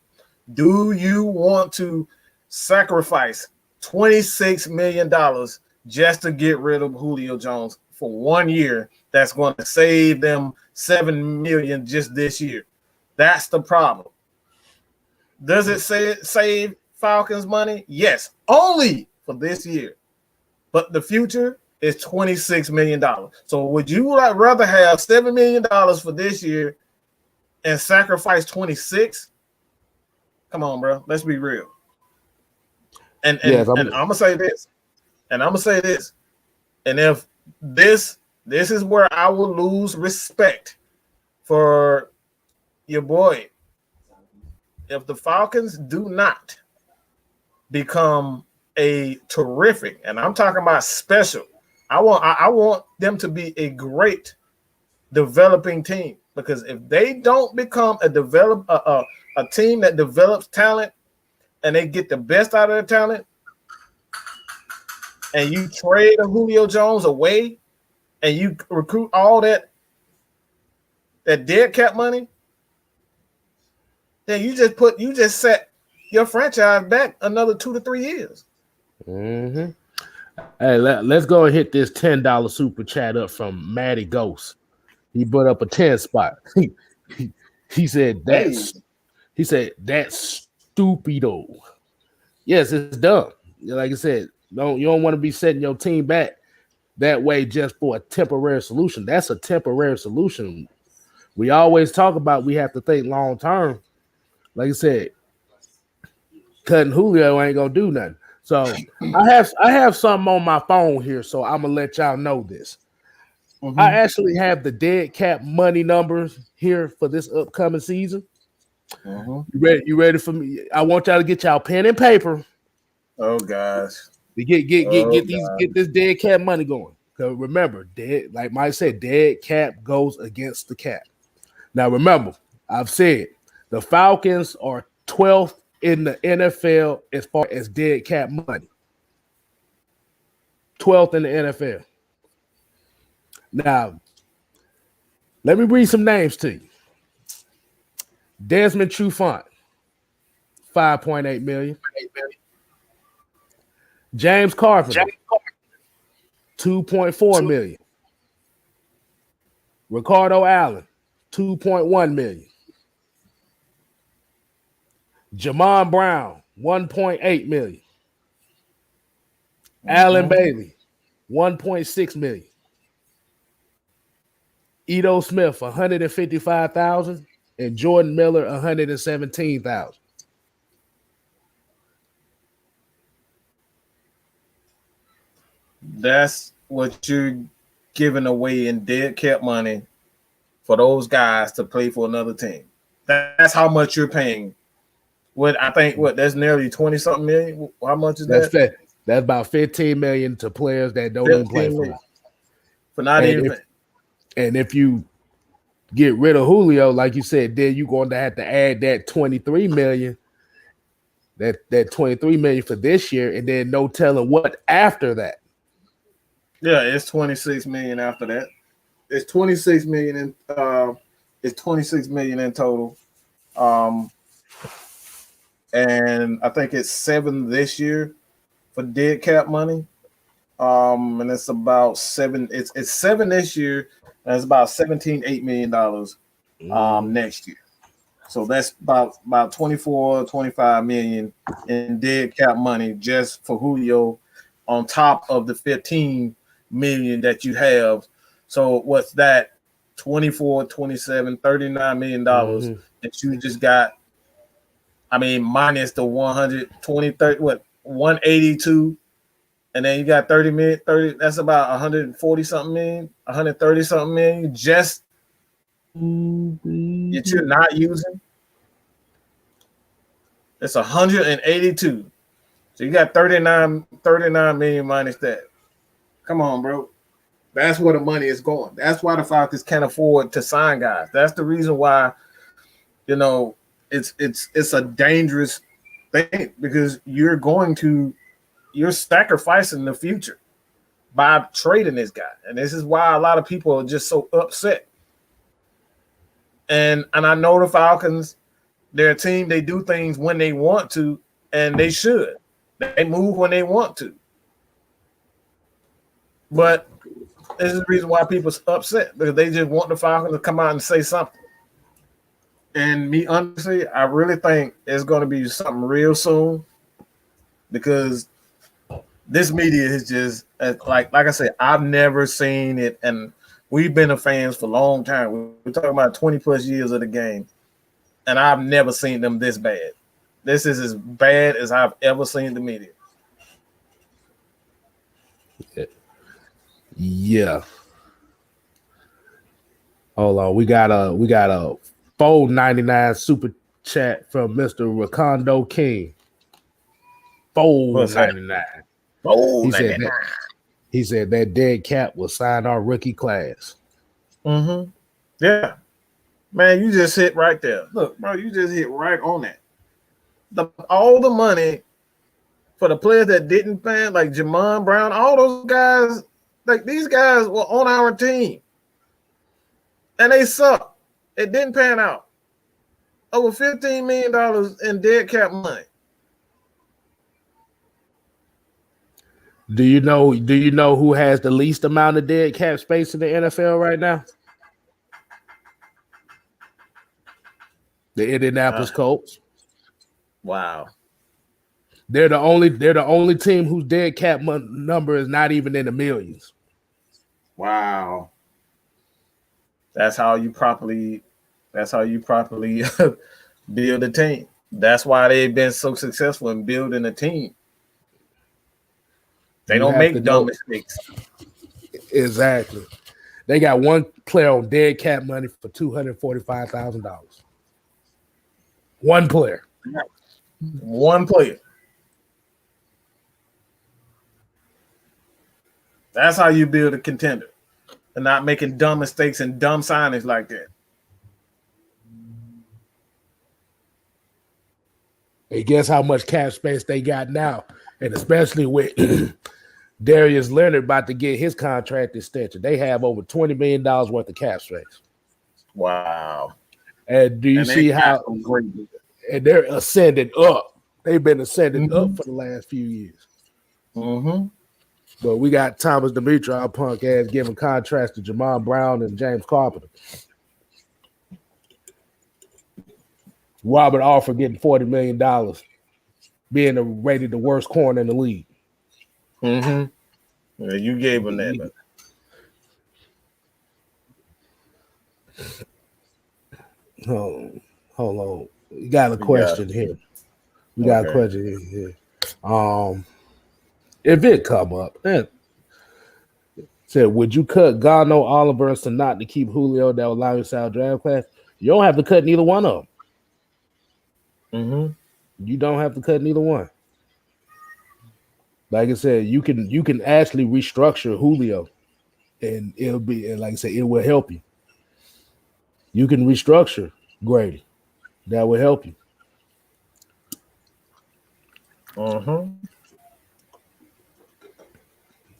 Do you want to sacrifice $26 million just to get rid of Julio Jones for 1 year? That's going to save them $7 million just this year. That's the problem. Does it save Falcons money? Yes, only for this year. But the future is $26 million. So would you rather have $7 million for this year and sacrifice 26? Come on, bro. Let's be real. And I'm gonna say this. And if this is where I will lose respect for your boy. If the Falcons do not become a terrific, and I'm talking about special, I want them to be a great developing team, because if they don't become a team that develops talent and they get the best out of their talent, and you trade a Julio Jones away and you recruit all that dead cap money, then you just set your franchise back another 2 to 3 years.
Mm-hmm. Hey, let's go and hit this $10 super chat up from Matty Ghost. He put up a 10 spot. He said that's stupido. Yes, it's dumb. Like I said, you don't want to be setting your team back that way just for a temporary solution. That's a temporary solution. We always talk about we have to think long term. Like I said, cutting Julio ain't gonna do nothing. So I have something on my phone here, so I'm gonna let y'all know this. Mm-hmm. I actually have the dead cap money numbers here for this upcoming season. Mm-hmm. You ready for me? I want y'all to get y'all pen and paper.
Oh gosh.
To get this dead cap money going. Because remember, like Mike said, dead cap goes against the cap. Now remember, I've said the Falcons are 12th in the NFL as far as dead cap money. 12th in the NFL. Now, let me read some names to you. Desmond Trufant, $5.8 million. James Carpenter, $2.4 million. Ricardo Allen, $2.1 million. Jamon Brown, $1.8 million. Allen Bailey, $1.6 million. Ito Smith, $155,000, and Jordan Miller, $117,000.
That's what you're giving away in dead cap money for those guys to play for another team. That's how much you're paying. That's nearly 20-something million. How much is that?
That's about $15 million to players that don't even play for us.
For not even.
And if you get rid of Julio, like you said, then you're going to have to add that $23 million. That $23 million for this year, and then no telling what after that.
Yeah, it's $26 million after that. It's $26 million in it's $26 million in total. And I think it's 7 this year for dead cap money. And it's about 7. It's 7 this year, and it's about $17.8 million next year. So that's about 24, 25 million in dead cap money just for Julio, on top of the 15 million that you have. So what's that? 24, 27, $39 million that you just got. I mean, minus the 120, 30, 182, and then you got 30, that's about 140 something million, 130 something million just that you're not using. It's 182. So you got 39 million minus that. Come on, bro. That's where the money is going. That's why the Falcons can't afford to sign guys. That's the reason why, it's a dangerous thing because you're sacrificing the future by trading this guy. And this is why a lot of people are just so upset. And I know the Falcons, they're a team, they do things when they want to, and they should. They move when they want to. But this is the reason why people are upset, because they just want the Falcons to come out and say something. And me, honestly, I really think it's going to be something real soon, because this media is just like I said, I've never seen it, and we've been fans for a long time. We're talking about 20 plus years of the game, and I've never seen them this bad. This is as bad as I've ever seen the media.
Yeah. Hold on, we got a $4.99 super chat from Mr. Rakondo King. $4.99. He said that dead cap will sign our rookie class.
Mm-hmm. Yeah. Man, you just hit right there. Look, bro, you just hit right on that. All the money for the players that didn't pan, like Jamon Brown, all those guys, like these guys were on our team. And they suck. It didn't pan out. Over $15 million in dead cap money.
Do you know who has the least amount of dead cap space in the NFL right now? The Indianapolis Colts.
Wow.
They're the only team whose dead cap number is not even in the millions.
Wow. That's how you properly build a team. That's why they've been so successful in building a team. They don't make dumb mistakes.
Exactly. They got one player on dead cap money for $245,000. One player.
One player. That's how you build a contender, and not making dumb mistakes and dumb signings like that.
Hey, guess how much cap space they got now, and especially with Darius Leonard about to get his contract extension, they have over $20 million worth of cap space.
Wow!
And do you see how? And they're ascending up. They've been ascending up for the last few years.
Mm-hmm.
But we got Thomas Dimitri, our punk ass, giving contracts to Jamon Brown and James Carpenter. Robert Alford getting $40 million, being rated the worst corner in the league.
Mm-hmm. Yeah, you gave him that.
Hold on. We got a question here. We got a question here. If it come up, said, would you cut Gano, Oliver, and Sanat to keep Julio that will allow you to sell draft class? You don't have to cut neither one of them.
Mm-hmm.
You don't have to cut neither one. Like I said, you can actually restructure Julio, and it'll be, and like I said, it will help you. You can restructure Grady. That will help you.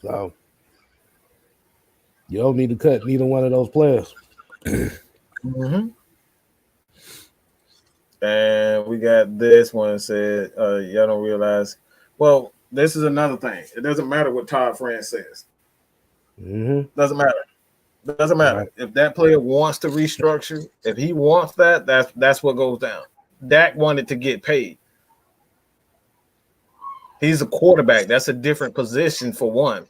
So you don't need to cut neither one of those players.
And we got this one said, y'all don't realize. Well, this is another thing. It doesn't matter what Todd France says. Doesn't matter. Right. If that player wants to restructure, if he wants that, that's what goes down. Dak wanted to get paid. He's a quarterback. That's a different position for one.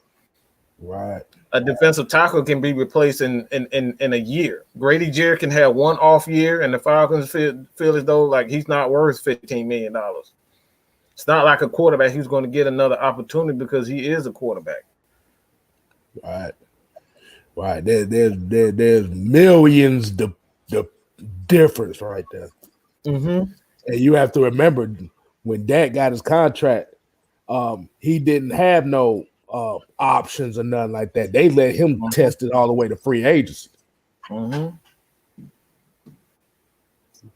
Right.
A defensive tackle can be replaced in a year. Grady Jarrett can have one off year, and the Falcons feel as though like he's not worth $15 million. It's not like a quarterback who's going to get another opportunity because he is a quarterback.
Right. There's millions the difference right there. And you have to remember when Dak got his contract, he didn't have no options or nothing like that. They let him test it all the way to free agency.
Mm-hmm.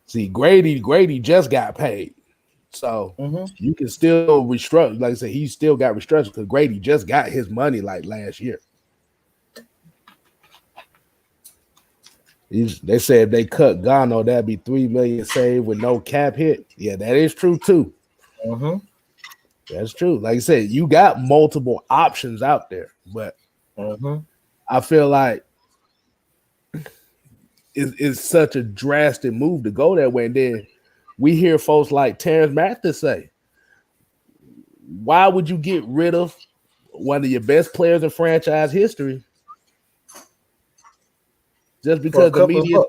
See, Grady just got paid. So you can still restructure. Like I said, he still got restructured because Grady just got his money like last year. They said if they cut Gano, that'd be $3 million saved with no cap hit. Yeah, that is true too.
Mm-hmm.
That's true. Like I said, you got multiple options out there, but I feel like it's such a drastic move to go that way. And then we hear folks like Terrence Mathis say, why would you get rid of one of your best players in franchise history just because the media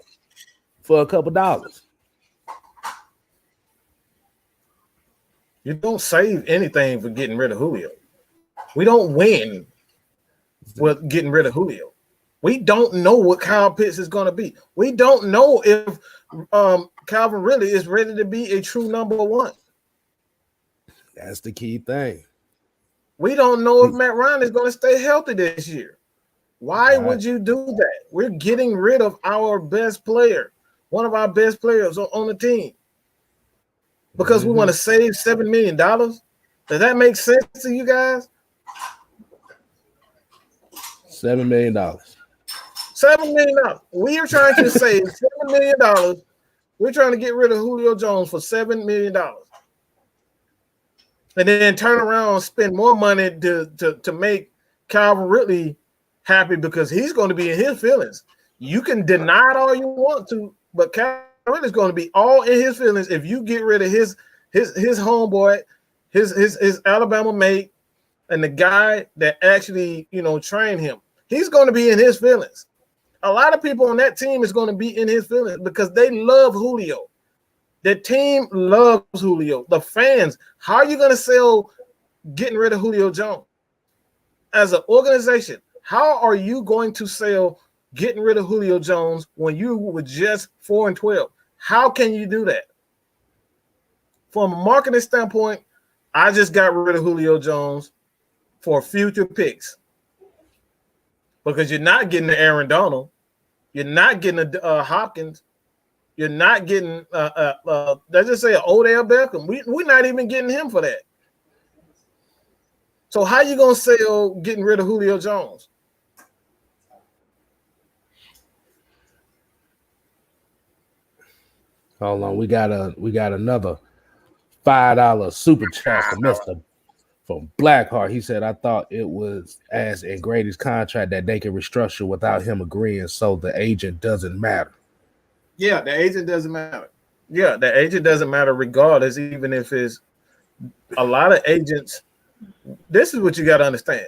for a couple dollars?
You don't save anything for getting rid of Julio. We don't win with getting rid of Julio. We don't know what Kyle Pitts is going to be. We don't know if Calvin really is ready to be a true number one.
That's the key thing.
We don't know if Matt Ryan is going to stay healthy this year. Why would you do that? We're getting rid of our best player, one of our best players on the team, because we want to save $7 million. Does that make sense to you guys?
$7 million.
$7 million. We are trying to save $7 million. We're trying to get rid of Julio Jones for $7 million. And then turn around and spend more money to make Calvin Ridley happy because he's going to be in his feelings. You can deny it all you want to, but Calvin Ridley's going to be all in his feelings if you get rid of his homeboy, his Alabama mate, and the guy that actually trained him. He's going to be in his feelings. A lot of people on that team is going to be in his feelings because they love Julio. The team loves Julio. The fans, how are you going to sell getting rid of Julio Jones? As an organization, how are you going to sell getting rid of Julio Jones when you were just 4-12? How can you do that? From a marketing standpoint, I just got rid of Julio Jones for future picks because you're not getting the Aaron Donald. You're not getting a Hopkins. You're not getting, let's just say, an Odell Beckham. We're not even getting him for that. So how you going to sell getting rid of Julio Jones?
Hold on, we got another $5 super chat from Blackheart. He said, I thought it was as in Grady's contract that they can restructure without him agreeing, so the agent doesn't matter.
Yeah, the agent doesn't matter. Yeah, the agent doesn't matter regardless, even if it's a lot of agents. This is what you got to understand.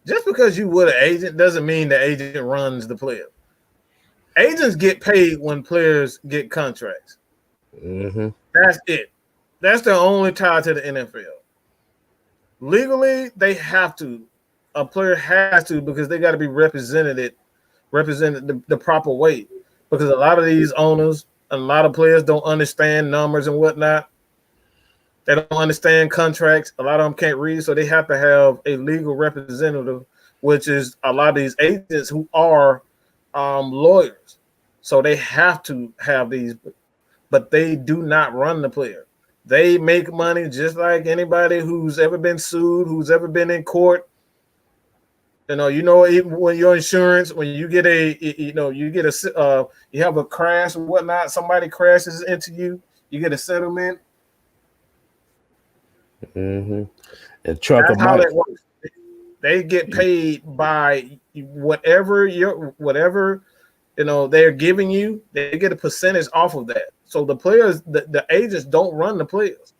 Just because you were an agent doesn't mean the agent runs the player. Agents get paid when players get contracts. That's it. That's the only tie to the NFL. Legally, they have to. A player has to because they got to be represented the proper way. Because a lot of these owners, a lot of players don't understand numbers and whatnot. They don't understand contracts. A lot of them can't read, so they have to have a legal representative, which is a lot of these agents who are lawyers. So they have to have these, but they do not run the player. They make money just like anybody who's ever been sued, who's ever been in court. Even when your insurance, when you get you have a crash or whatnot, somebody crashes into you, you get a settlement.
And trucker
That's how that works. They get paid by whatever they're giving you. They get a percentage off of that. So the players, the agents don't run the players.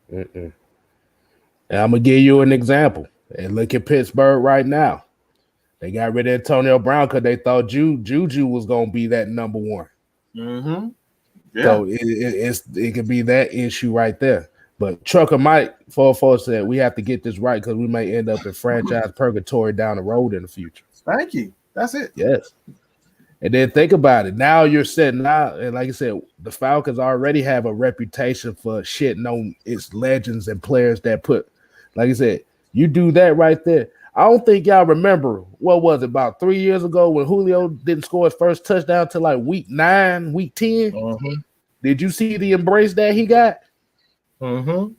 And I'm gonna give you an example. And look at Pittsburgh right now. They got rid of Antonio Brown because they thought Juju was gonna be that number one.
Yeah.
So it could be that issue right there. But Trucker Mike 44 said we have to get this right because we may end up in franchise purgatory down the road in the future.
Thank you. That's it.
Yes. And then think about it. Now you're setting out, and like I said, the Falcons already have a reputation for shitting on its legends and players that put, like I said, you do that right there. I don't think y'all remember what was it about 3 years ago when Julio didn't score his first touchdown till like week 9, week 10.
Mm-hmm.
Did you see the embrace that he got?
Mm-hmm.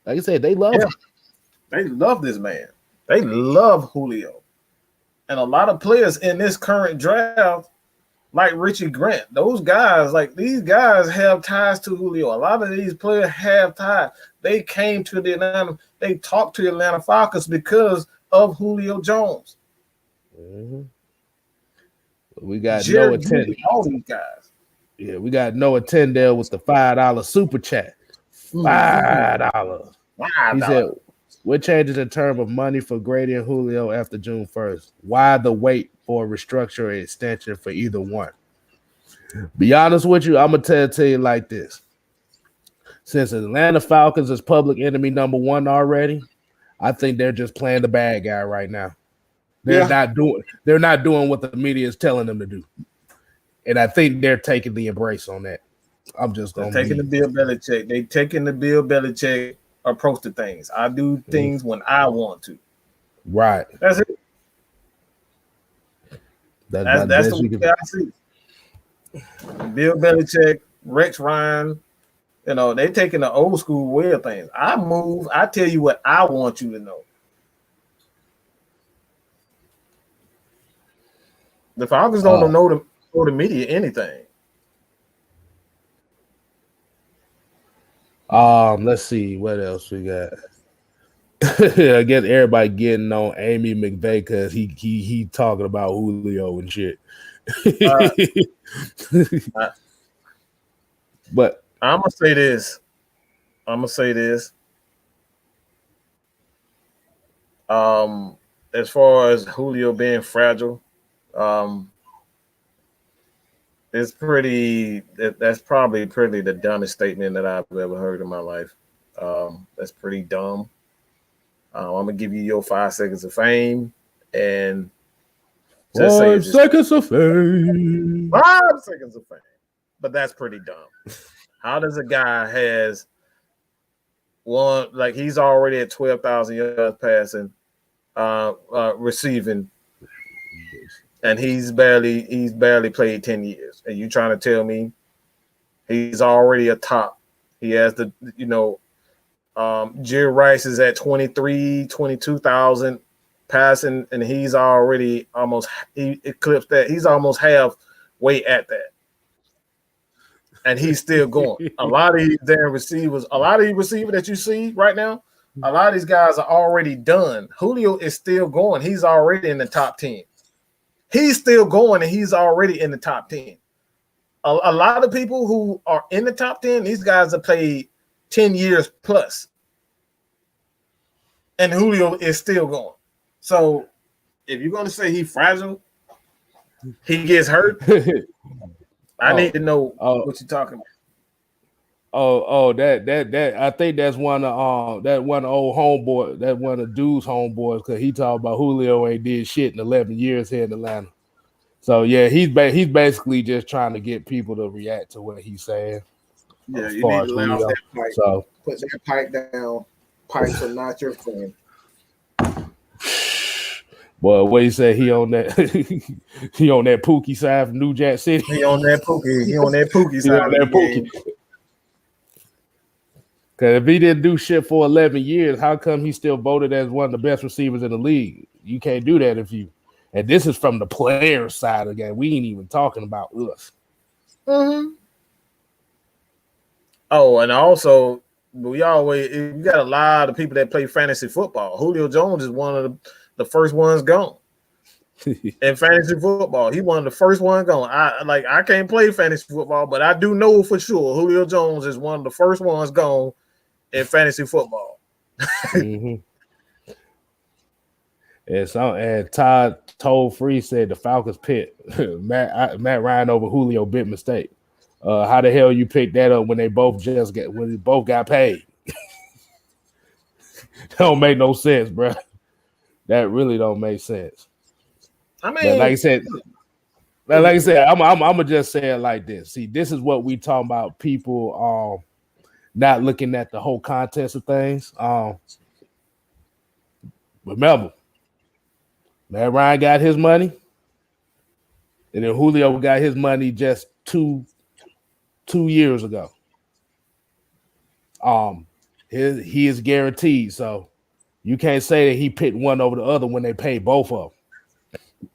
Like I said, they love him.
They love this man. They love Julio. And a lot of players in this current draft, like Richie Grant, those guys, like these guys have ties to Julio. A lot of these players have ties. They came to they talked to the Atlanta Falcons because of Julio Jones.
Mm-hmm. We got
Jerry
Noah Tendell.
All these guys.
Yeah, we got Noah Tendell with the $5 super chat. $5. He said, what changes in terms of money for Grady and Julio after June 1st? Why the wait for a restructure or extension for either one? Be honest with you, I'm going to tell you like this. Since Atlanta Falcons is public enemy number 1 already, I think they're just playing the bad guy right now. They're not doing what the media is telling them to do. And I think they're taking the embrace on that. I'm just going to
taking the Bill Belichick. They taking the Bill Belichick approach to things. I do things when I want to.
Right.
That's it. That's the way I see it. Bill Belichick, Rex Ryan, they taking the old school way of things. I tell you what I want you to know. The Falcons don't know the media anything.
Let's see what else we got. I guess everybody getting on Amy McVay because he talking about Julio and shit. But
I'm gonna say this. As far as Julio being fragile, it's that's probably the dumbest statement that I've ever heard in my life. That's pretty dumb. I'm gonna give you your 5 seconds of fame and
just 5 seconds of fame.
5 seconds of fame. But that's pretty dumb. How does a guy has one like he's already at 12,000 yards passing, receiving, and he's barely played 10 years, and you trying to tell me he's already a top? He has the Jerry Rice is at 22,000 passing, and he's already he eclipsed that. He's almost halfway at that. And he's still going. A lot of these damn receivers, that you see right now, a lot of these guys are already done. Julio is still going. He's already in the top 10. He's still going, and he's already in the top 10. A lot of people who are in the top 10, these guys have played 10 years plus. And Julio is still going. So if you're going to say he's fragile, he gets hurt, I need to know what you're talking about.
That I think that's one of old homeboy, that one of dude's homeboys, because he talked about Julio ain't did shit in 11 years here in Atlanta. So yeah, he's basically just trying to get people to react to what he's saying.
Yeah, you need to allow that pipe.
So
put that pipe down. Pipes are not your friend.
Boy, what he said, he on that he on that Pookie side from New Jack City.
He on that Pookie side.
Because if he didn't do shit for 11 years, how come he's still voted as one of the best receivers in the league? You can't do that and this is from the player side of the game. We ain't even talking about us.
Mm-hmm. Oh, and also we got a lot of people that play fantasy football. Julio Jones is one of the first ones gone. In fantasy football, he one of the first ones gone. I can't play fantasy football, but I do know for sure Julio Jones is one of the first ones gone in fantasy football.
Mm-hmm. And Todd Toll Free said the Falcons picked Matt Ryan over Julio, big mistake. How the hell you picked that up when they both got paid? That don't make no sense, bro. That really don't make sense.
I mean,
but like I said, I'm gonna just say it like this. See, this is what we talking about. People not looking at the whole context of things. Remember, Matt Ryan got his money, and then Julio got his money just two years ago. He is guaranteed, so you can't say that he picked one over the other when they paid both of them.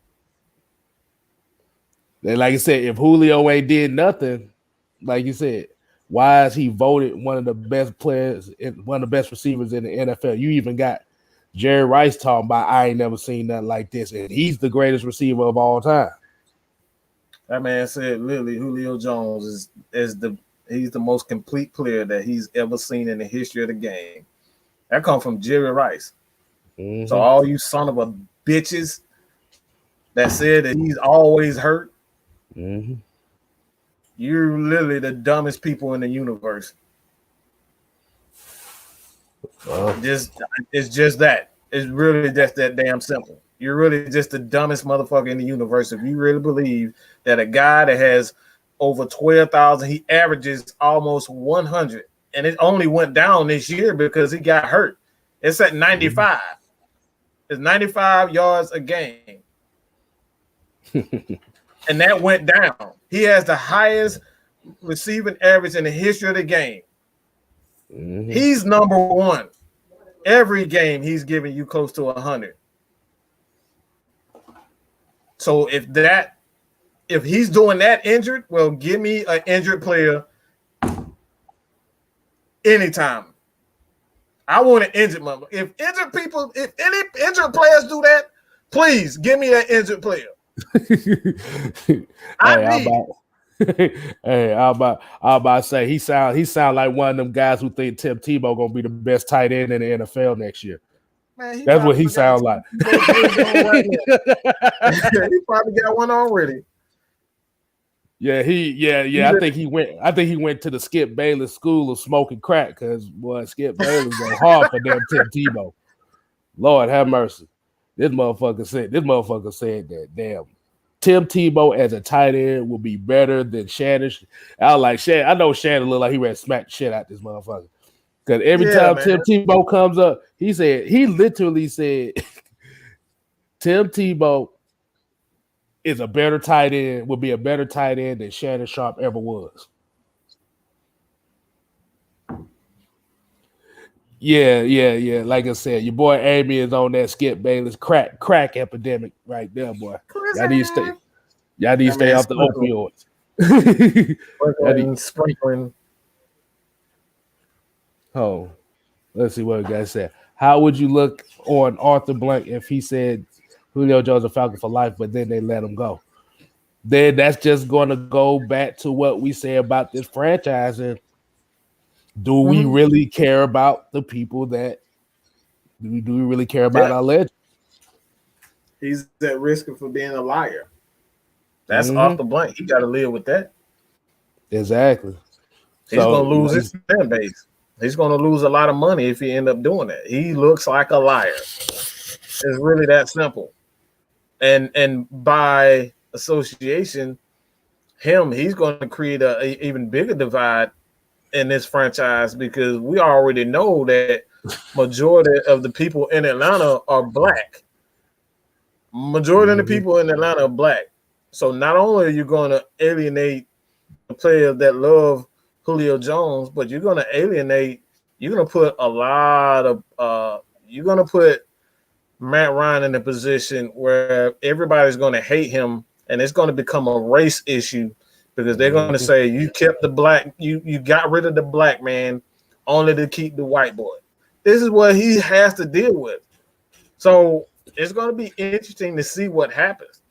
And like I said, if Julio ain't did nothing, like you said, why is he voted one of the best players, one of the best receivers in the NFL? You even got Jerry Rice talking about, I ain't never seen nothing like this, and he's the greatest receiver of all time.
That man said literally Julio Jones he's the most complete player that he's ever seen in the history of the game. That come from Jerry Rice. Mm-hmm. So all you son of a bitches that said that he's always hurt,
mm-hmm.
You're literally the dumbest people in the universe. It's just that. It's really just that damn simple. You're really just the dumbest motherfucker in the universe if you really believe that a guy that has over 12,000, he averages almost 100, and it only went down this year because he got hurt. It's at 95. It's 95 yards a game. And that went down. He has the highest receiving average in the history of the game. Mm-hmm. He's number one. Every game he's giving you close to 100. So if he's doing that injured, well, give me an injured player anytime. I want an injured mother. If any injured players do that, please give me an injured player.
I'm about to say he sound like one of them guys who think Tim Tebow gonna be the best tight end in the NFL next year. Man, that's what he sounds like.
He probably got one already.
Yeah, I think he went to the Skip Bayless School of Smoking Crack because boy, Skip Bayless go hard for damn Tim Tebow. Lord have mercy. This motherfucker said that damn Tim Tebow as a tight end will be better than Shannon. I like Shannon. I know Shannon look like he ready to smack the shit out this motherfucker. Because every time Tim Tebow comes up, he literally said Tim Tebow is a better tight end, will be a better tight end than Shannon Sharp ever was. Yeah. Like I said, your boy Amy is on that Skip Bayless crack epidemic right there, boy. Y'all need to stay off the opioids.
Sprinkling.
Oh, let's see what the guy said. How would you look on Arthur Blank if he said Julio Jones a Falcon for life, but then they let him go? Then that's just going to go back to what we say about this franchise. And do we really care about the people that do we really care about our legend?
He's at risk for being a liar. That's off the blank. He got to live with that.
Exactly.
He's going to lose his fan base. He's going to lose a lot of money if he end up doing that. He looks like a liar. It's really that simple. And by association, he's going to create a even bigger divide in this franchise because we already know that majority of the people in Atlanta are black. Majority of the people in Atlanta are black. So not only are you going to alienate the players that love Julio Jones, but you're going to put Matt Ryan in a position where everybody's going to hate him and it's going to become a race issue because they're going to say you kept the black, you got rid of the black man only to keep the white boy. This is what he has to deal with. So it's going to be interesting to see what happens.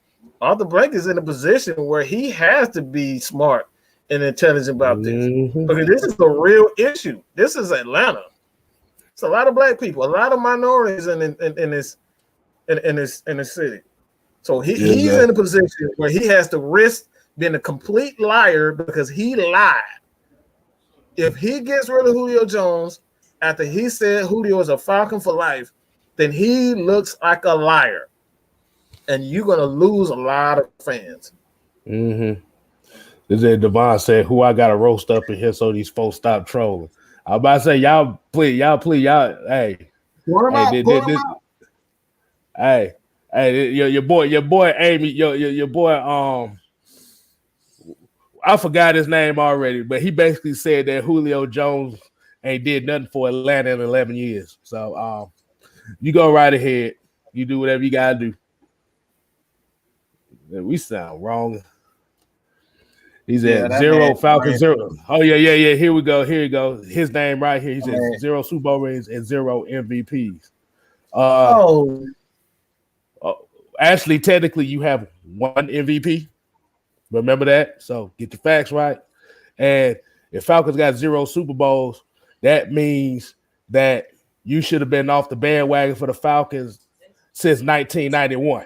Arthur Blank is in a position where he has to be smart and intelligent about this because this is a real issue. This is Atlanta. It's a lot of black people, a lot of minorities in this city. So he's in a position where he has to risk being a complete liar because he lied. If he gets rid of Julio Jones after he said Julio is a Falcon for life, then he looks like a liar. And you're going to lose a lot of fans.
Mm-hmm. This is Devon said, who I got to roast up in here so these folks stop trolling. I was about to say, y'all, please, hey.
Hey,
Hey, your boy, Amy, your boy, I forgot his name already, but he basically said that Julio Jones ain't did nothing for Atlanta in 11 years. So, you go right ahead. You do whatever you gotta do. We sound wrong. He's at
that man.
zero Falcon zero. Oh yeah. Here we go. Here you go. His name right here. He says 0 Super Bowl rings and 0 MVPs. Actually, technically, you have 1 MVP. Remember that. So get your facts right. And if Falcons got 0 Super Bowls, that means that you should have been off the bandwagon for the Falcons since 1991.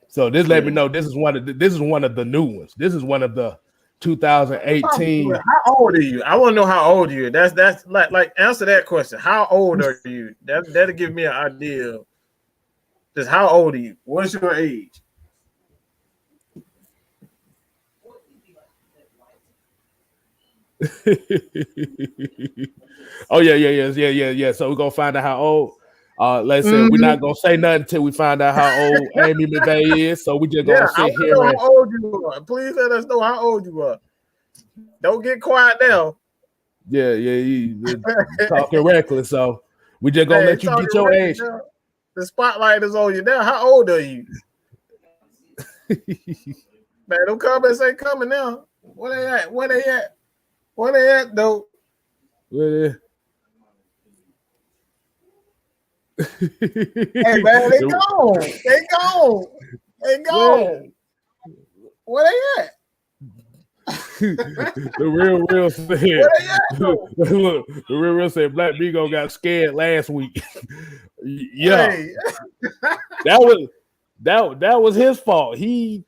So this let me know this is one of the new ones. This is one of the 2018.
How old are you? I want to know how old you are. That's like answer that question. How old are you? That'll give me an idea. Just how old are you? What's your age?
Oh yeah. So we're gonna find out how old. Let's say we're not gonna say nothing until we find out how old Amy McVay is. So we just gonna sit here.
Know how old you are. Please let us know how old you are. Don't get quiet now.
Yeah, you talking reckless. So we just gonna let you get your age.
Now. The spotlight is on you now. How old are you? Man, them comments ain't coming now. Where they at? Where they at? Where they at though?
Where
hey man, they gone. They gone. They gone. Where they at?
The real said. Look, the real said Black Beagle got scared last week. Yeah, hey. that was his fault. He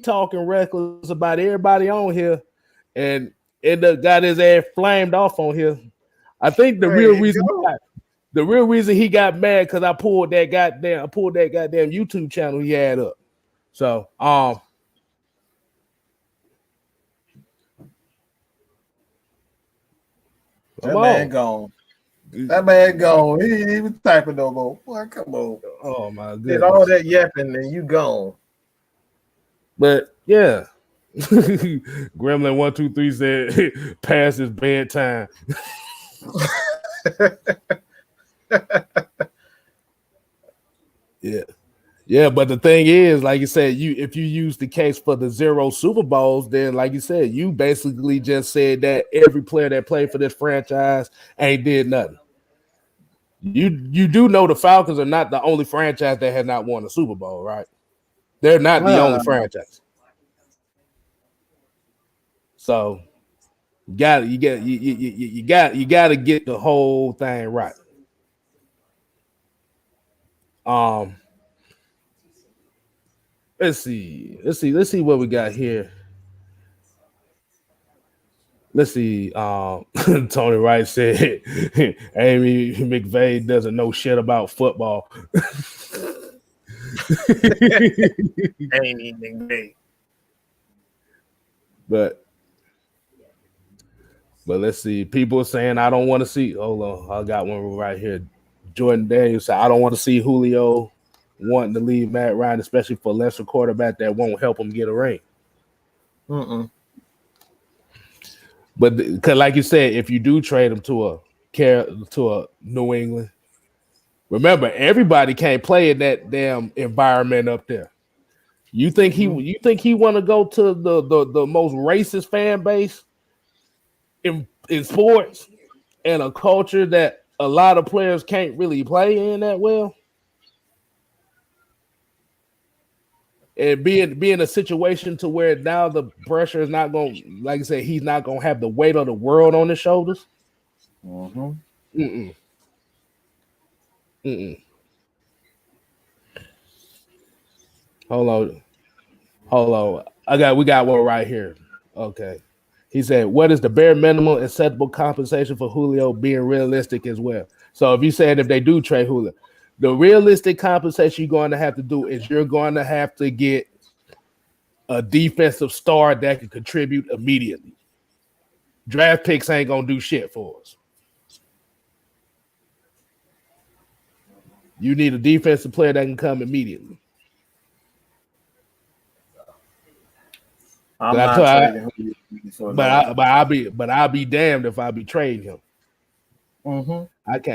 talking reckless about everybody on here, and it got his ass flamed off on here. I think the real reason he got mad because I pulled that goddamn YouTube channel he had up. So
that man gone. That man gone. He ain't even typing no more. Boy, come on.
Oh my goodness.
Did all that yapping and you gone.
But yeah. Gremlin 123 said past his bedtime. Yeah, but the thing is, like you said, if you use the case for the 0 Super Bowls, then like you said, you basically just said that every player that played for this franchise ain't did nothing. You do know the Falcons are not the only franchise that has not won a Super Bowl, right? They're not the only franchise. So you got to get the whole thing right. Let's see what we got here. Let's see. Tony Wright said Amy McVay doesn't know shit about football.
Amy McVay.
But let's see. People are saying I don't want to see. Hold on, I got one right here. Jordan Daniels said I don't want to see Julio wanting to leave Matt Ryan, especially for a lesser quarterback that won't help him get a ring. But because, like you said, if you do trade him to a New England, remember everybody can't play in that damn environment up there. You think he want to go to the most racist fan base in sports and a culture that a lot of players can't really play in that well? And being a situation to where now the pressure is not going, like I said, he's not going to have the weight of the world on his shoulders. Hold on. We got one right here. Okay. He said, what is the bare minimum acceptable compensation for Julio being realistic as well? So if you said if they do trade Julio, the realistic compensation you're going to have to do is you're going to have to get a defensive star that can contribute immediately. Draft picks ain't going to do shit for us. You need a defensive player that can come immediately.
I'm not trading him.
But I'll be damned if I be trading him.
Mm-hmm.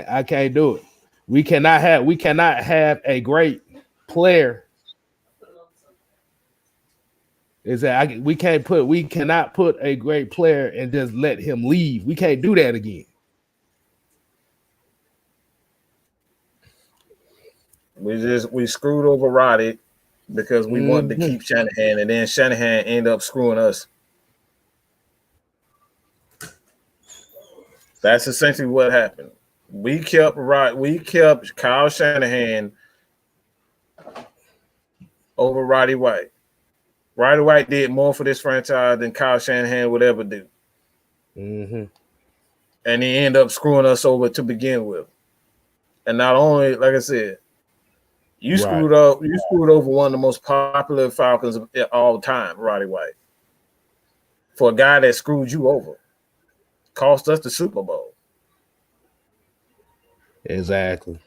I can't do it. We cannot have a great player. We cannot put a great player and just let him leave. We can't do that again.
We screwed over Roddy because we wanted to keep Shanahan, and then Shanahan ended up screwing us. That's essentially what happened. We kept Kyle Shanahan over Roddy White. Roddy White did more for this franchise than Kyle Shanahan would ever do.
Mm-hmm.
And he ended up screwing us over to begin with. And not only, like I said, you screwed over one of the most popular Falcons of all time, Roddy White. For a guy that screwed you over. Cost us the Super Bowl.
Exactly.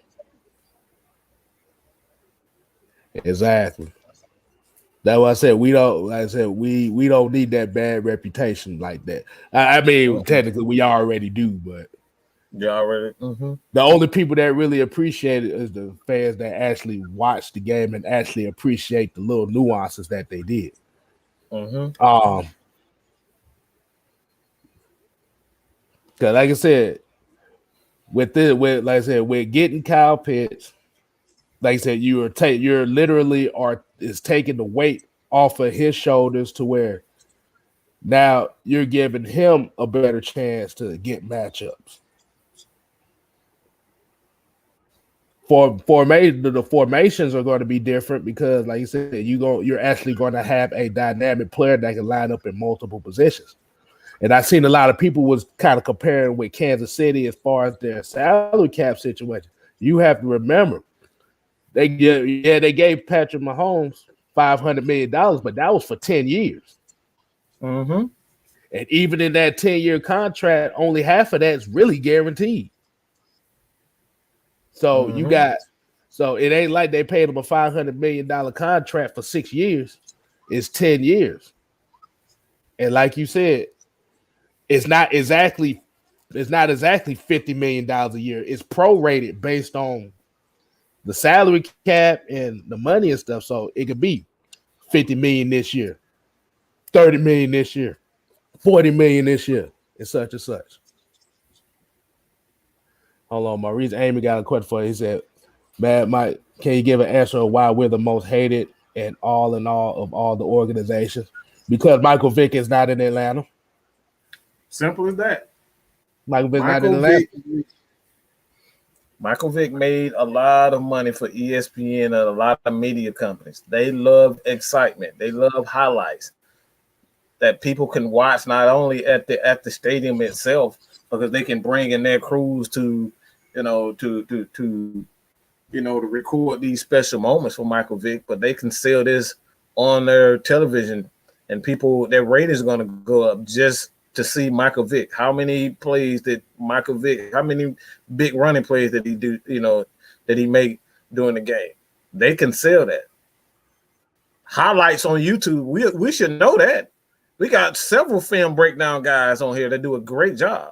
That's why I said we don't. Like I said, we don't need that bad reputation like that. I mean, technically we already do, but the only people that really appreciate it is the fans that actually watch the game and actually appreciate the little nuances that they did. Because like I said, with getting Kyle Pitts, like I said, you're literally is taking the weight off of his shoulders to where now you're giving him a better chance to get matchups. The formations are going to be different because, like you said, you're actually going to have a dynamic player that can line up in multiple positions. And I've seen a lot of people was kind of comparing with Kansas City as far as their salary cap situation. You have to remember, they gave Patrick Mahomes $500 million, but that was for 10 years.
And
even in that 10-year contract, only half of that is really guaranteed. So so it ain't like they paid him a $500 million contract for 6 years. It's 10 years. And like you said, it's not exactly $50 million a year. It's prorated based on the salary cap and the money and stuff. So it could be $50 million this year, $30 million this year, $40 million this year, and such and such. Hold on, Maurice Amy got a question for you. He said, Mad Mike, can you give an answer of why we're the most hated and all in all of all the organizations? Because Michael Vick is not in Atlanta.
Simple as that.
Michael Vick's not in Atlanta.
Michael Vick made a lot of money for ESPN and a lot of media companies. They love excitement. They love highlights that people can watch not only at the stadium itself, because they can bring in their crews to record these special moments for Michael Vick, but they can sell this on their television, and their ratings are going to go up just to see Michael Vick. How many plays did Michael Vick? How many big running plays did he do? That he make during the game? They can sell that. Highlights on YouTube. We should know that. We got several film breakdown guys on here that do a great job.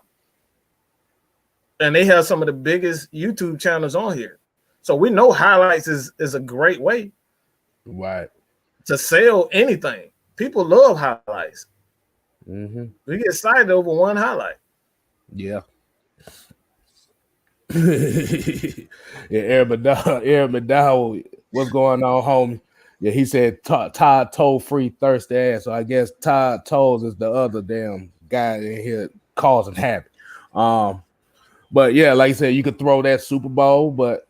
And they have some of the biggest YouTube channels on here. So we know highlights is a great way to sell anything. People love highlights. We get excited over one highlight.
Yeah. Aaron McDowell, what's going on, homie? Yeah, he said Todd toll-free thirsty ass. So I guess Todd Tolles is the other damn guy in here causing havoc. But yeah, like I said, you could throw that Super Bowl, but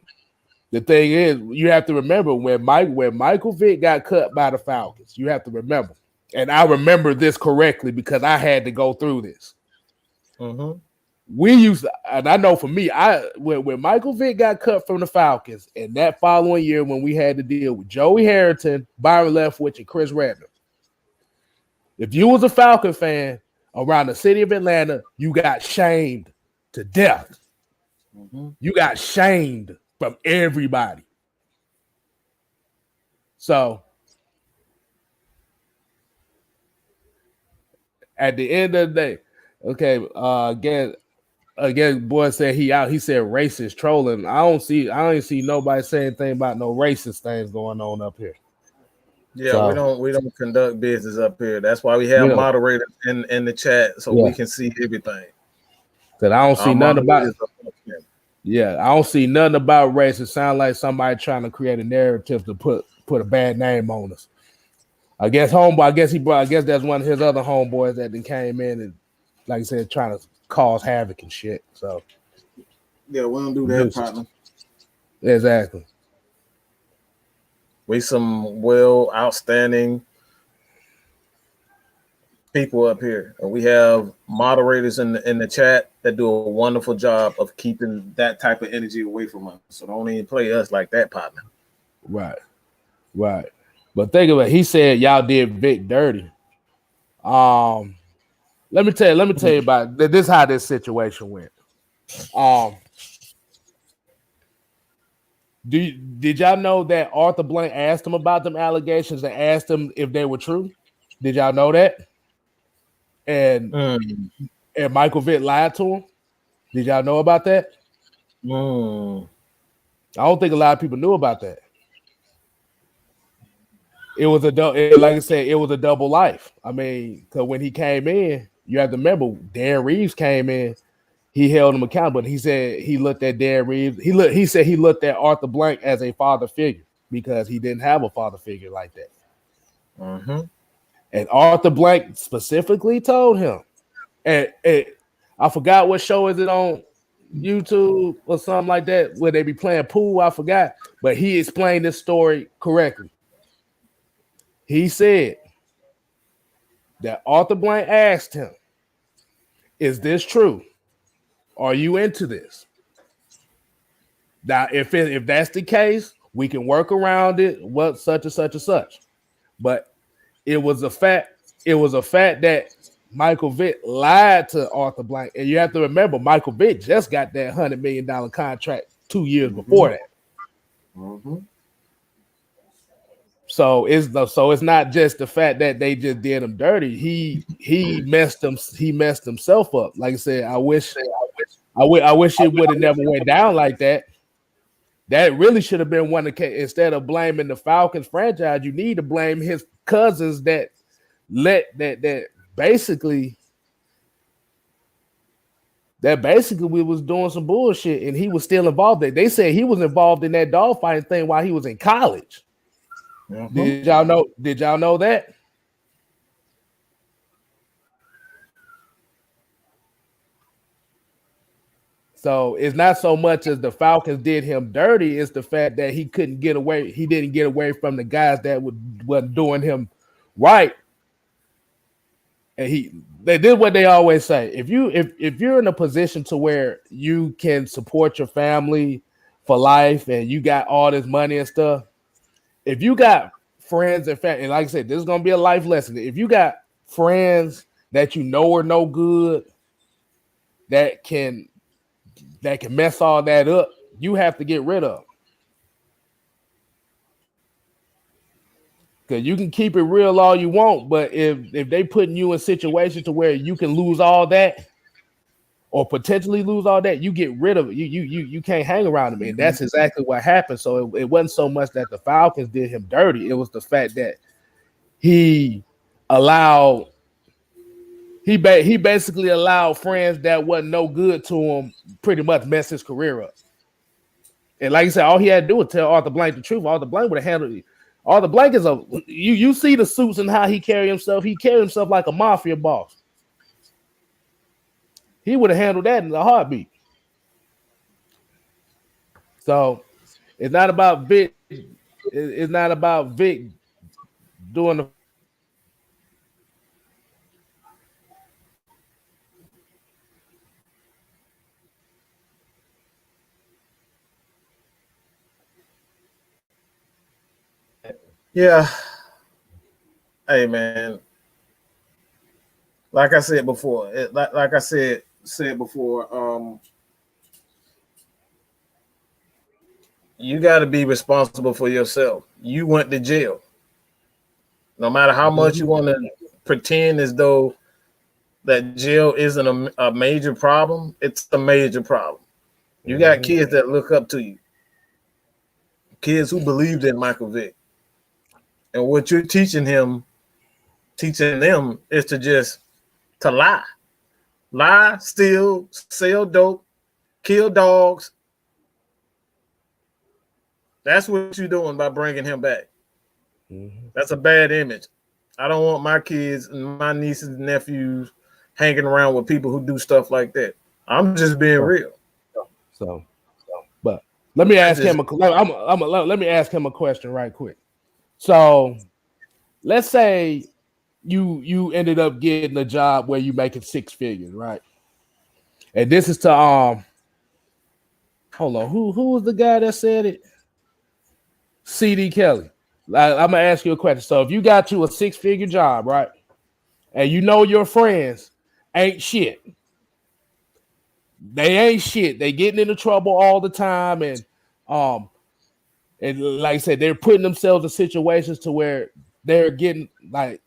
the thing is, you have to remember when Michael Vick got cut by the Falcons, you have to remember. And I remember this correctly because I had to go through this. We used to, and I know for me, when Michael Vick got cut from the Falcons, and that following year when we had to deal with Joey Harrington, Byron Leftwich, and Chris Redman, if you was a Falcon fan around the city of Atlanta, you got shamed to death. You got shamed from everybody. So at the end of the day, okay, again, boy said he out. He said racist trolling. I don't see nobody saying anything about no racist things going on up here.
Yeah,
So,
we don't conduct business up here. That's why we have moderators in the chat so we can see everything.
Cause I don't see nothing about it. Yeah, I don't see nothing about race. It sounds like somebody trying to create a narrative to put a bad name on us. I guess that's one of his other homeboys that then came in and, like I said, trying to cause havoc and shit. So
yeah, we don't do that, partner.
Exactly.
We some outstanding people up here, and we have moderators in the chat that do a wonderful job of keeping that type of energy away from us. So don't even play us like that, partner.
Right. But think of it. He said y'all did Vic dirty. Let me tell you about this. Is how this situation went. Did y'all know that Arthur Blank asked him about them allegations and asked him if they were true? Did y'all know that? And Michael Vick lied to him. Did y'all know about that? I don't think a lot of people knew about that. It was like I said, it was a double life. I mean, because when he came in, you have to remember, Dan Reeves came in. He held him accountable. He said he looked at Dan Reeves. He said he looked at Arthur Blank as a father figure because he didn't have a father figure like that. And Arthur Blank specifically told him, and I forgot what show is it on YouTube or something like that where they be playing pool. I forgot, but he explained this story correctly. He said that Arthur Blank asked him, "Is this true? Are you into this?" Now, if that's the case, we can work around it. What such and such and such. But it was a fact. It was a fact that Michael Vick lied to Arthur Blank, and you have to remember, Michael Vick just got that $100 million contract 2 years before that. So it's not just the fact that they just did him dirty. He messed himself up. Like I said, I wish it would have never went down like that. That really should have been one of the, instead of blaming the Falcons franchise, you need to blame his cousins that basically we was doing some bullshit and he was still involved. They said he was involved in that dogfighting thing while he was in college. Did y'all know that? So it's not so much as the Falcons did him dirty, it's the fact that he couldn't get away. He didn't get away from the guys that wasn't doing him right. And they did what they always say. If you're in a position to where you can support your family for life and you got all this money and stuff, if you got friends and family, and like I said, this is gonna be a life lesson. If you got friends that you know are no good, that can mess all that up, you have to get rid of. Because you can keep it real all you want, but if they putting you in situations to where you can lose all that or potentially lose all that, you get rid of it. You can't hang around them. And that's exactly what happened. So it wasn't so much that the Falcons did him dirty. It was the fact that he basically allowed friends that wasn't no good to him pretty much mess his career up. And like I said, all he had to do was tell Arthur Blank the truth. Arthur Blank would have handled it. Arthur Blank is you see the suits and how he carry himself. He carry himself like a mafia boss. He would have handled that in a heartbeat. So it's not about Vic. It's not about Vic doing the.
Yeah. Hey man. Like I said before, you got to be responsible for yourself. You went to jail. No matter how much you want to pretend as though that jail isn't a major problem, it's a major problem. You got kids that look up to you, kids who believed in Michael Vick. And what you're teaching them is to lie, steal, sell dope, kill dogs. That's what you're doing by bringing him back. That's a bad image. I don't want my kids and my nieces and nephews hanging around with people who do stuff like that. I'm just being real.
But let me ask him let me ask him a question right quick. So let's say you ended up getting a job where you making 6 figures, right? And this is to hold on, who was the guy that said it? CD Kelly. I'm gonna ask you a question. So if you got you a 6-figure job, right, and you know your friends ain't shit, they ain't shit. They getting into trouble all the time, and like I said, they're putting themselves in situations to where they're getting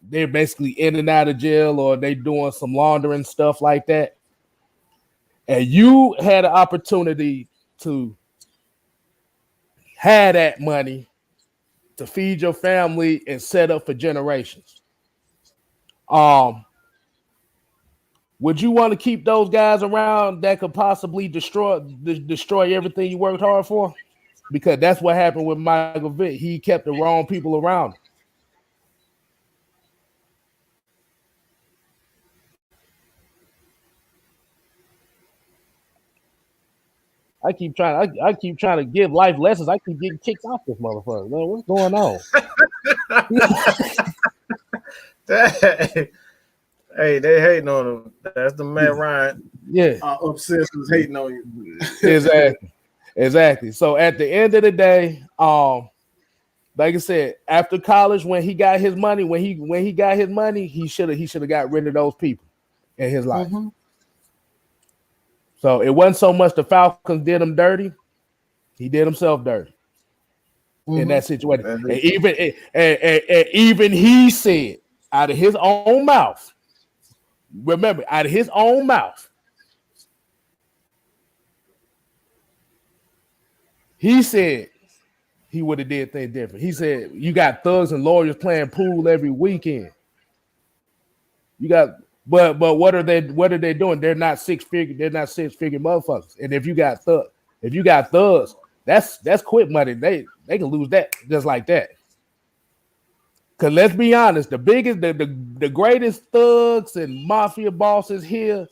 they're basically in and out of jail, or they doing some laundering stuff like that. And you had an opportunity to have that money to feed your family and set up for generations. Would you want to keep those guys around that could possibly destroy everything you worked hard for? Because that's what happened with Michael Vick. He kept the wrong people around him. I keep trying to give life lessons. I keep getting kicked off this motherfucker. Man, what's going on?
Hey, they hating on him. That's the Matt Ryan.
Yeah,
obsessed with hating on you.
Exactly. So at the end of the day, like I said, after college, when he got his money, he should have got rid of those people in his life. So it wasn't so much the Falcons did him dirty; he did himself dirty in that situation. And even he said out of his own mouth. Remember, out of his own mouth, he said he would have did things different. He said, you got thugs and lawyers playing pool every weekend. You got, but what are they doing? They're not 6-figure motherfuckers. And if you got thugs, that's quick money. They can lose that just like that. Cause let's be honest, the biggest, the greatest thugs and mafia bosses here,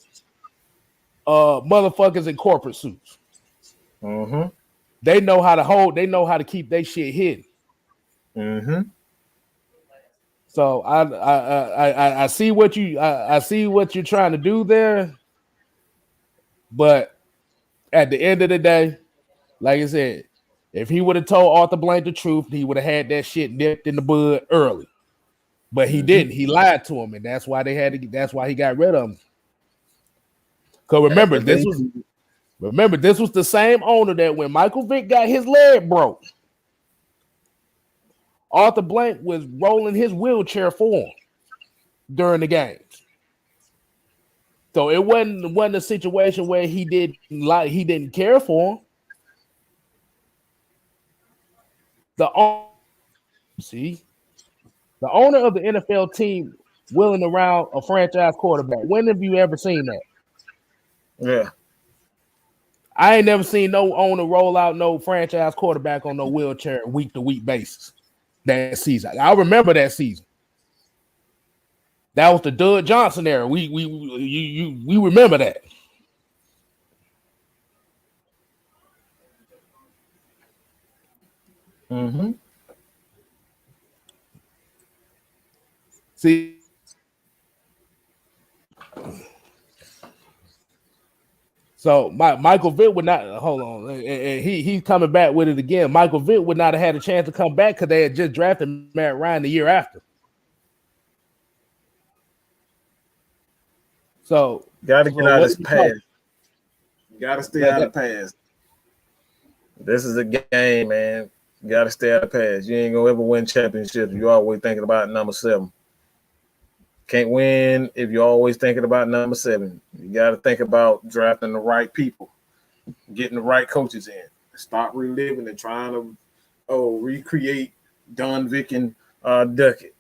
motherfuckers in corporate suits. They know how to hold. They know how to keep their shit hidden. So I see what you're trying to do there, but at the end of the day, like I said, if he would have told Arthur Blank the truth, he would have had that shit nipped in the bud early. But he didn't. He lied to him, and that's why that's why he got rid of him. Because remember, this was the same owner that when Michael Vick got his leg broke, Arthur Blank was rolling his wheelchair for him during the games. So it wasn't a situation where he didn't care for him. The owner of the NFL team wheeling around a franchise quarterback. When have you ever seen that?
Yeah.
I ain't never seen no owner roll out no franchise quarterback on no wheelchair week to week basis that season. I remember that season. That was the Doug Johnson era. We remember that. See, so Michael Vick would not hold on, and he's coming back with it again. Michael Vick would not have had a chance to come back because they had just drafted Matt Ryan the year after. So
gotta get out of his past. Gotta stay out of the past. This is a game, man. You got to stay out of pass. You ain't gonna ever win championships. You always thinking about number 7. Can't win if you're always thinking about number 7. You got to think about drafting the right people, getting the right coaches in. Stop reliving and trying to recreate Don Vick and Duckett.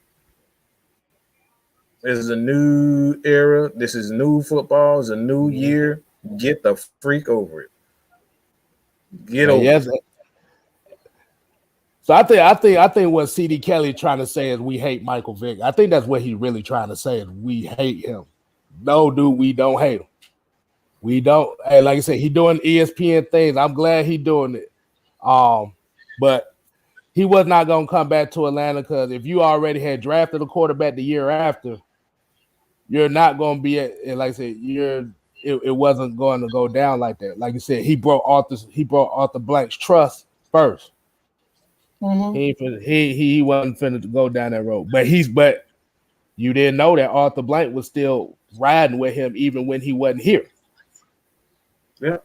This is a new era. This is new football. It's a new year. Get the freak over it. Get over it.
So I think what CD Kelly trying to say is we hate Michael Vick. I think that's what he's really trying to say is we hate him. No, dude, we don't hate him. We don't. Hey, like I said, he doing ESPN things. I'm glad he doing it. But he was not gonna come back to Atlanta because if you already had drafted a quarterback the year after, you're not gonna be at. Like I said, it wasn't going to go down like that. Like you said, he broke Arthur Blank's trust first. Mm-hmm. He wasn't finna to go down that road, but you didn't know that Arthur Blank was still riding with him even when he wasn't here.
Yeah.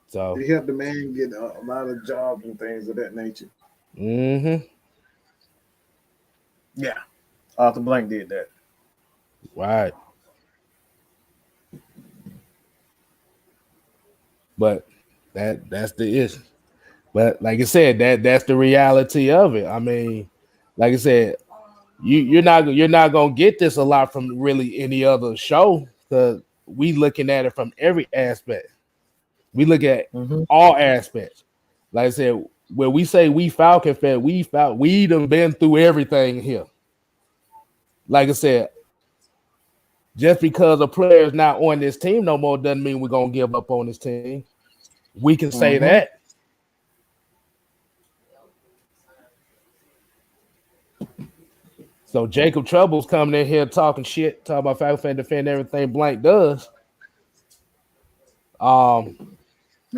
So
he helped the man get a lot of jobs and things of that nature.
Mm-hmm.
Yeah. Arthur Blank did that.
Right. But that's the issue. But like I said, that's the reality of it. I mean, like I said, you're not gonna get this a lot from really any other show because we looking at it from every aspect. We look at all aspects. Like I said, when we say we Falcon fan, we done been through everything here. Like I said, just because a player is not on this team no more doesn't mean we're gonna give up on this team. We can say that. So Jacob Trouble's coming in here talking about Falcon fan defend everything Blank does.
Man,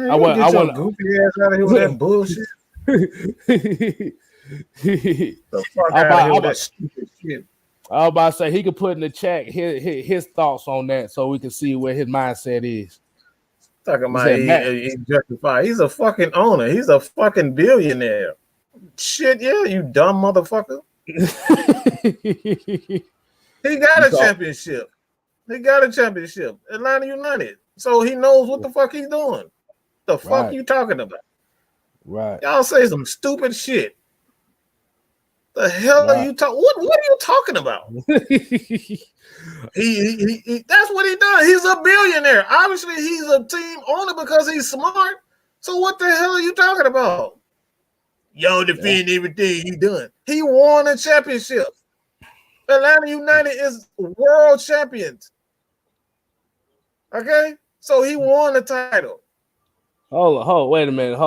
I want goofy ass out of here with that bullshit. The fuck out of here with that stupid shit.
I was about to say he could put in the chat his thoughts on that so we can see where his mindset is.
Talking about he justified. He's a fucking owner. He's a fucking billionaire. Shit, yeah, you dumb motherfucker. He got a championship. Atlanta United. So he knows what the fuck he's doing. The fuck you talking about?
Right.
Y'all say some stupid shit. The hell are you talking? What are you talking about? he that's what he does. He's a billionaire. Obviously, he's a team owner because he's smart. So what the hell are you talking about? Y'all defend everything he done. He won a championship. Atlanta United is world champions. Okay? So he won the title.
Hold on, wait a minute.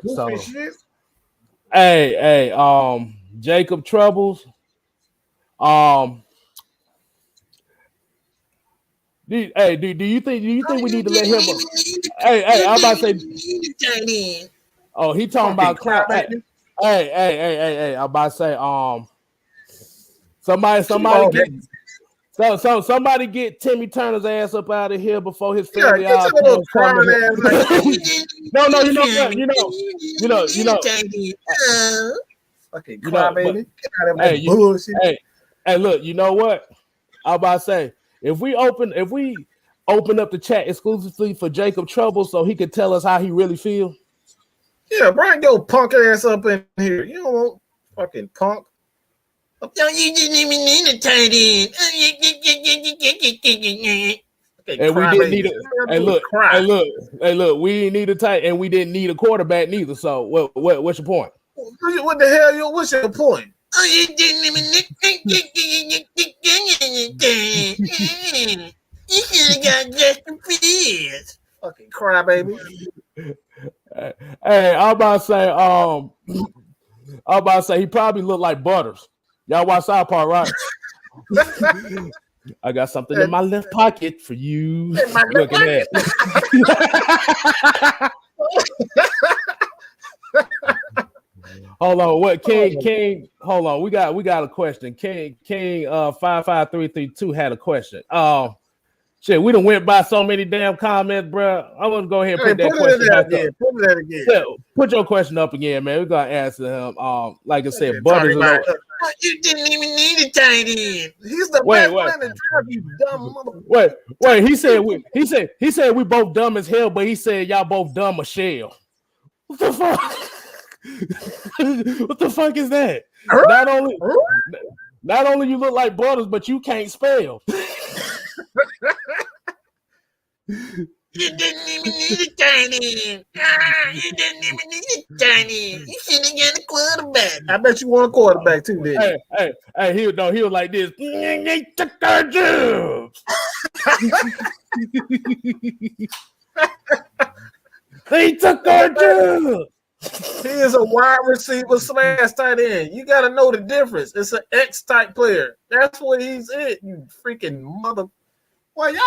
So hey, Jacob Troubles. Do you think we need to let him? Hey, I'm about to say. Oh, he talking about clown. Hey, I'm about to say. Somebody get Timmy Turner's ass up out of here before his family.
No, you know
what?
Fucking crybaby. Bullshit.
Hey, look, you know what? I'm about to say if we open up the chat exclusively for Jacob Trouble so he could tell us how he really feels.
Yeah, bring your punk ass up in here. You don't want fucking punk. No, you didn't even need a tight end.
And we didn't need look, we didn't need a tight and we didn't need a quarterback neither. So what's your point?
What the hell? What's your point?
Oh, you didn't even. You should have got Justin Fields.
Fucking crybaby.
Hey, I'm about to say he probably looked like Butters. Y'all watch South Park, right? I got something in my left pocket for you. Look at that. Hold on, what King? Hold on, we got a question. King 55332 had a question. Shit, we done went by so many damn comments, bro. I'm gonna go ahead and put that
put
question
it
back
again.
up.
Put it again.
Yeah, put your question up again, man. We're gonna answer him. Like I said,
Talking
Butters is
about
on.
You didn't even need a tight end.
he's the
Wait,
best player in the draft, you dumb mother.
wait. He said we both dumb as hell, but he said y'all both dumb as shell. What the fuck? What the fuck is that? Not only you look like Butters, but you can't spell.
You didn't even need a tight end. You didn't even need a tight end. You should have got a quarterback.
I bet you want a quarterback too, didn't you?
Hey, he was like this. They took our jobs. They took our jobs.
He is a wide receiver / tight end. You got to know the difference. It's an X type player. That's what he's in. You freaking mother. Well, do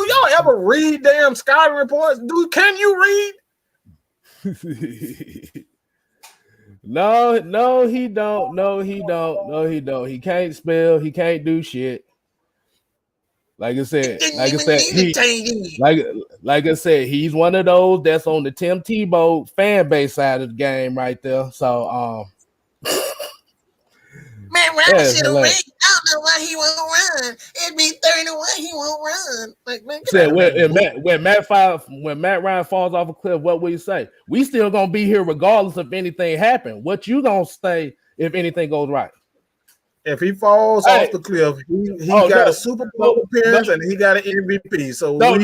y'all ever read damn scouting reports? Can you read?
No, he don't. No, he don't. He can't spell. He can't do shit. Like I said, he's one of those that's on the Tim Tebow fan base side of the game right there. So,
Man, Robert should have ran. I don't know why he won't run. It'd be 31. He won't run. Like, man,
when Matt Ryan falls off a cliff, what will you say? We still gonna be here regardless if anything happened. What you gonna say if anything goes right?
If he falls off the cliff, he got a Super Bowl appearance and he got an MVP. So
hey,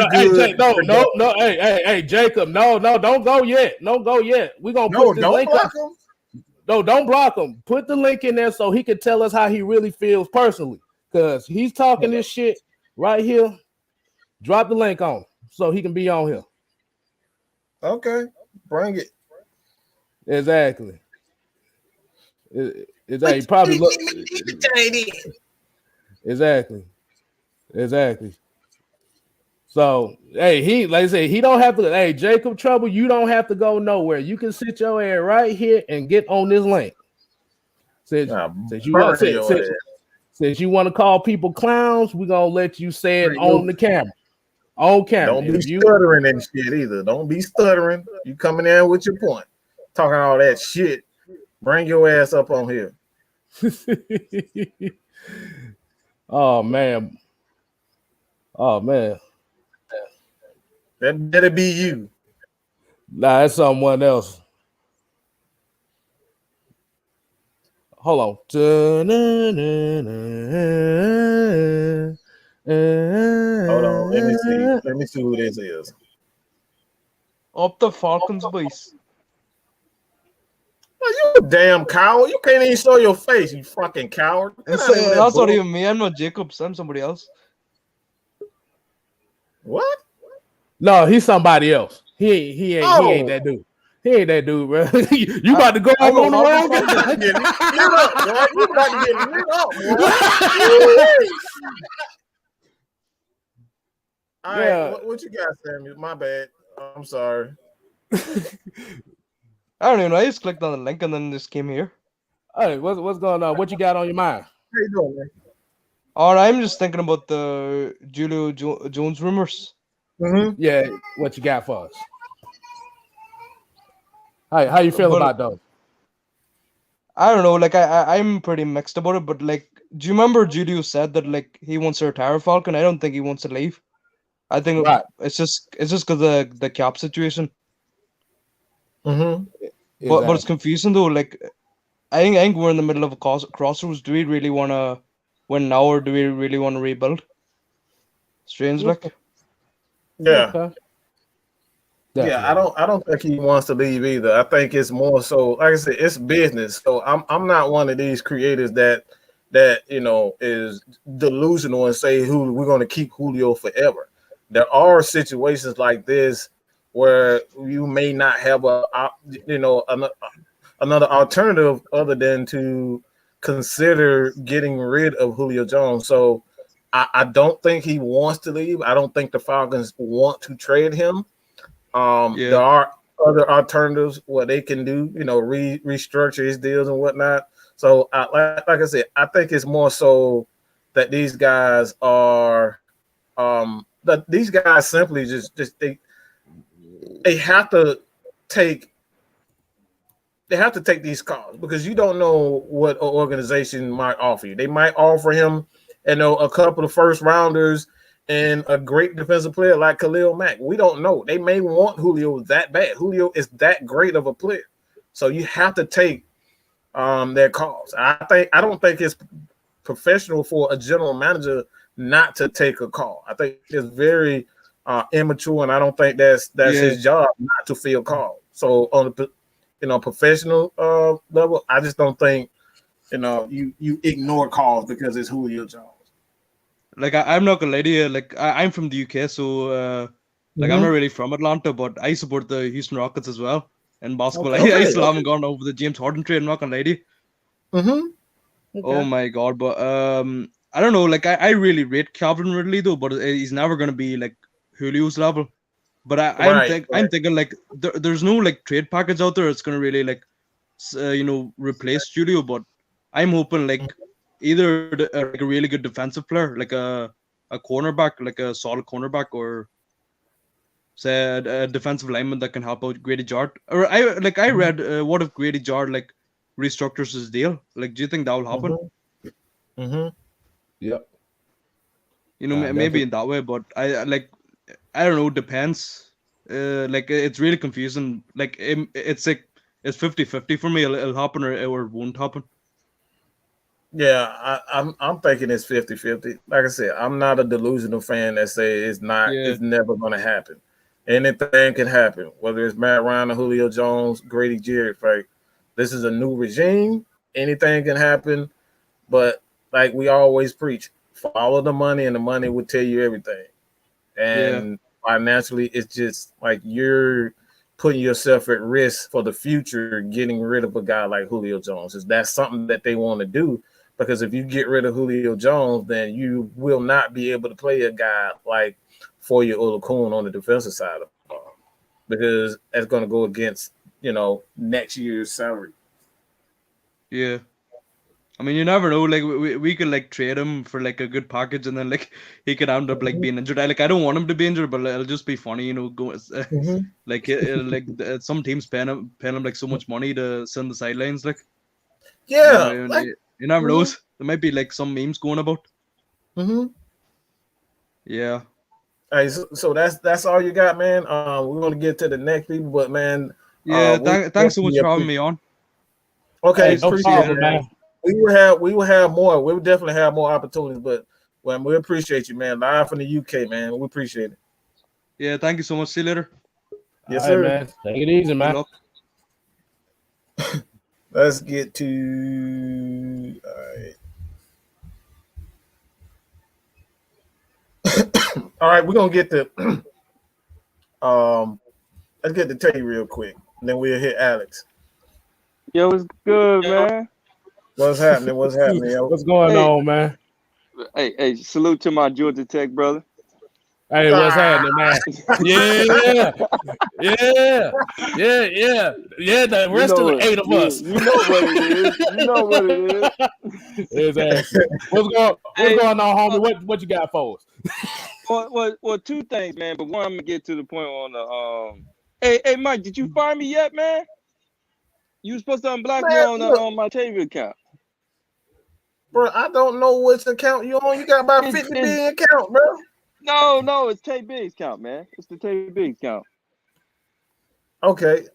Jacob, no, don't go yet. Don't go yet. We're gonna put this link up.
Him.
No, don't block him. Put the link in there so he can tell us how he really feels personally. Because he's talking this shit right here. Drop the link on so he can be on here.
Okay, bring it.
Exactly. He probably look. Exactly. So, hey, he don't have to. Hey, Jacob Trouble, you don't have to go nowhere. You can sit your ass right here and get on this link. Since you want to call people clowns, we're gonna let you say it on the camera. On camera.
Don't be stuttering and shit either. Don't be stuttering. You coming in with your point, talking all that shit. Bring your ass up on here.
Oh man.
That better be you.
Nah, that's someone else. Hold on.
Hold on. Let me see who this is.
Up the Falcons, boys.
Well, you a damn coward. You can't even show your face, you fucking coward.
That's not even me. I'm not Jacobs. I'm somebody else.
What?
No, he's somebody else. He ain't that dude. He ain't that dude, bro. You about to go on the wrong guy.
You about to get lit up, boy. All right, what you got, Sammy? My bad. I'm sorry.
I don't even know. I just clicked on the link and then just came here.
Hey, what's going on? What you got on your mind?
How you doing, man?
All right, I'm just thinking about the Julio Jones rumors.
Mm-hmm.
Yeah, what you got for us? How you feel about those?
I don't know. Like I'm pretty mixed about it, but like, do you remember Julio said that like he wants to retire Falcon? I don't think he wants to leave. I think it's just because of the cap situation.
Mm-hmm.
But it's confusing though. Like, I think we're in the middle of a crossroads. Do we really want to win now, or do we really want to rebuild? Strange, like.
Yeah.
Okay.
Yeah, I don't think he wants to leave either. I think it's more so, like I said, it's business. So I'm not one of these creators that is delusional and say who we're going to keep Julio forever. There are situations like this where you may not have another alternative other than to consider getting rid of Julio Jones. So I don't think he wants to leave. I don't think the Falcons want to trade him. There are other alternatives what they can do, restructure his deals and whatnot. So, like I said, I think it's more so that these guys are these guys simply just they have to take these calls because you don't know what an organization might offer you. They might offer him, a couple of first rounders and a great defensive player like Khalil Mack. We don't know. They may want Julio that bad. Julio is that great of a player. So you have to take their calls. I don't think it's professional for a general manager not to take a call. I think it's very immature, and I don't think that's his job not to field calls. So on the professional level, I just don't think you ignore calls because it's Julio Jones.
Like I'm not gonna lie to you. Like I'm from the UK, so like I'm not really from Atlanta, but I support the Houston Rockets as well in basketball.
Okay,
I still haven't gone over the James Harden trade. I'm not gonna lie to you.
Okay.
Oh my god, but I don't know. Like I really rate Calvin Ridley though, but he's never gonna be like Julio's level. But I'm thinking like there's no like trade package out there. It's gonna really like replace Julio. But I'm hoping like either like a really good defensive player, like a cornerback, like a solid cornerback, or say a defensive lineman that can help out Grady Jarrett. Or I read what if Grady Jarrett like restructures his deal? Like, do you think that will happen?
Yep.
Maybe in that way, but I don't know. Depends. Like it's really confusing. Like it's 50-50 for me. It'll happen or it won't happen.
Yeah, I'm thinking it's 50-50. Like I said, I'm not a delusional fan that say it's never going to happen. Anything can happen, whether it's Matt Ryan or Julio Jones, Grady Jarrett. Like, this is a new regime. Anything can happen, but like we always preach, follow the money, and the money will tell you everything. And financially, it's just like you're putting yourself at risk for the future, getting rid of a guy like Julio Jones. Is that something that they want to do? Because if you get rid of Julio Jones, then you will not be able to play a guy like Foye Oluokun on the defensive side of the ball, because that's going to go against next year's salary.
Yeah, I mean you never know. Like we could like trade him for like a good package, and then like he could end up like being injured. I don't want him to be injured, but it'll just be funny, go like some teams paying him like so much money to sit on the sidelines, like.
Yeah,
you never know. There might be like some memes going about. Yeah.
Hey, so that's all you got, man. We're gonna get to the next people, but man,
thanks so much for having me on.
Okay,
no problem, man.
We will have more. We will definitely have more opportunities, but we appreciate you, man. Live from the UK, man. We appreciate it.
Yeah, thank you so much. See you later.
Yes, sir.
Man. Take it easy, man.
Let's get to all right, we're gonna get to let's get to Teddy real quick, and then we'll hit Alex.
Yo, what's good, man?
What's happening? Yo?
What's going on, man?
Hey, salute to my Georgia Tech brother.
Hey, what's happening, man? Yeah. The rest of the 8 of us.
You know what it is.
Exactly. What's going on, homie? What you got for us?
Well, two things, man. But one, I'm gonna get to the point on the Hey, Mike, did you find me yet, man? You were supposed to unblock me on my TV account.
Bro, I don't know which account you on. You got about 50 billion account, bro.
No, it's Tay Biggs count, man. It's the Tay Biggs count.
Okay,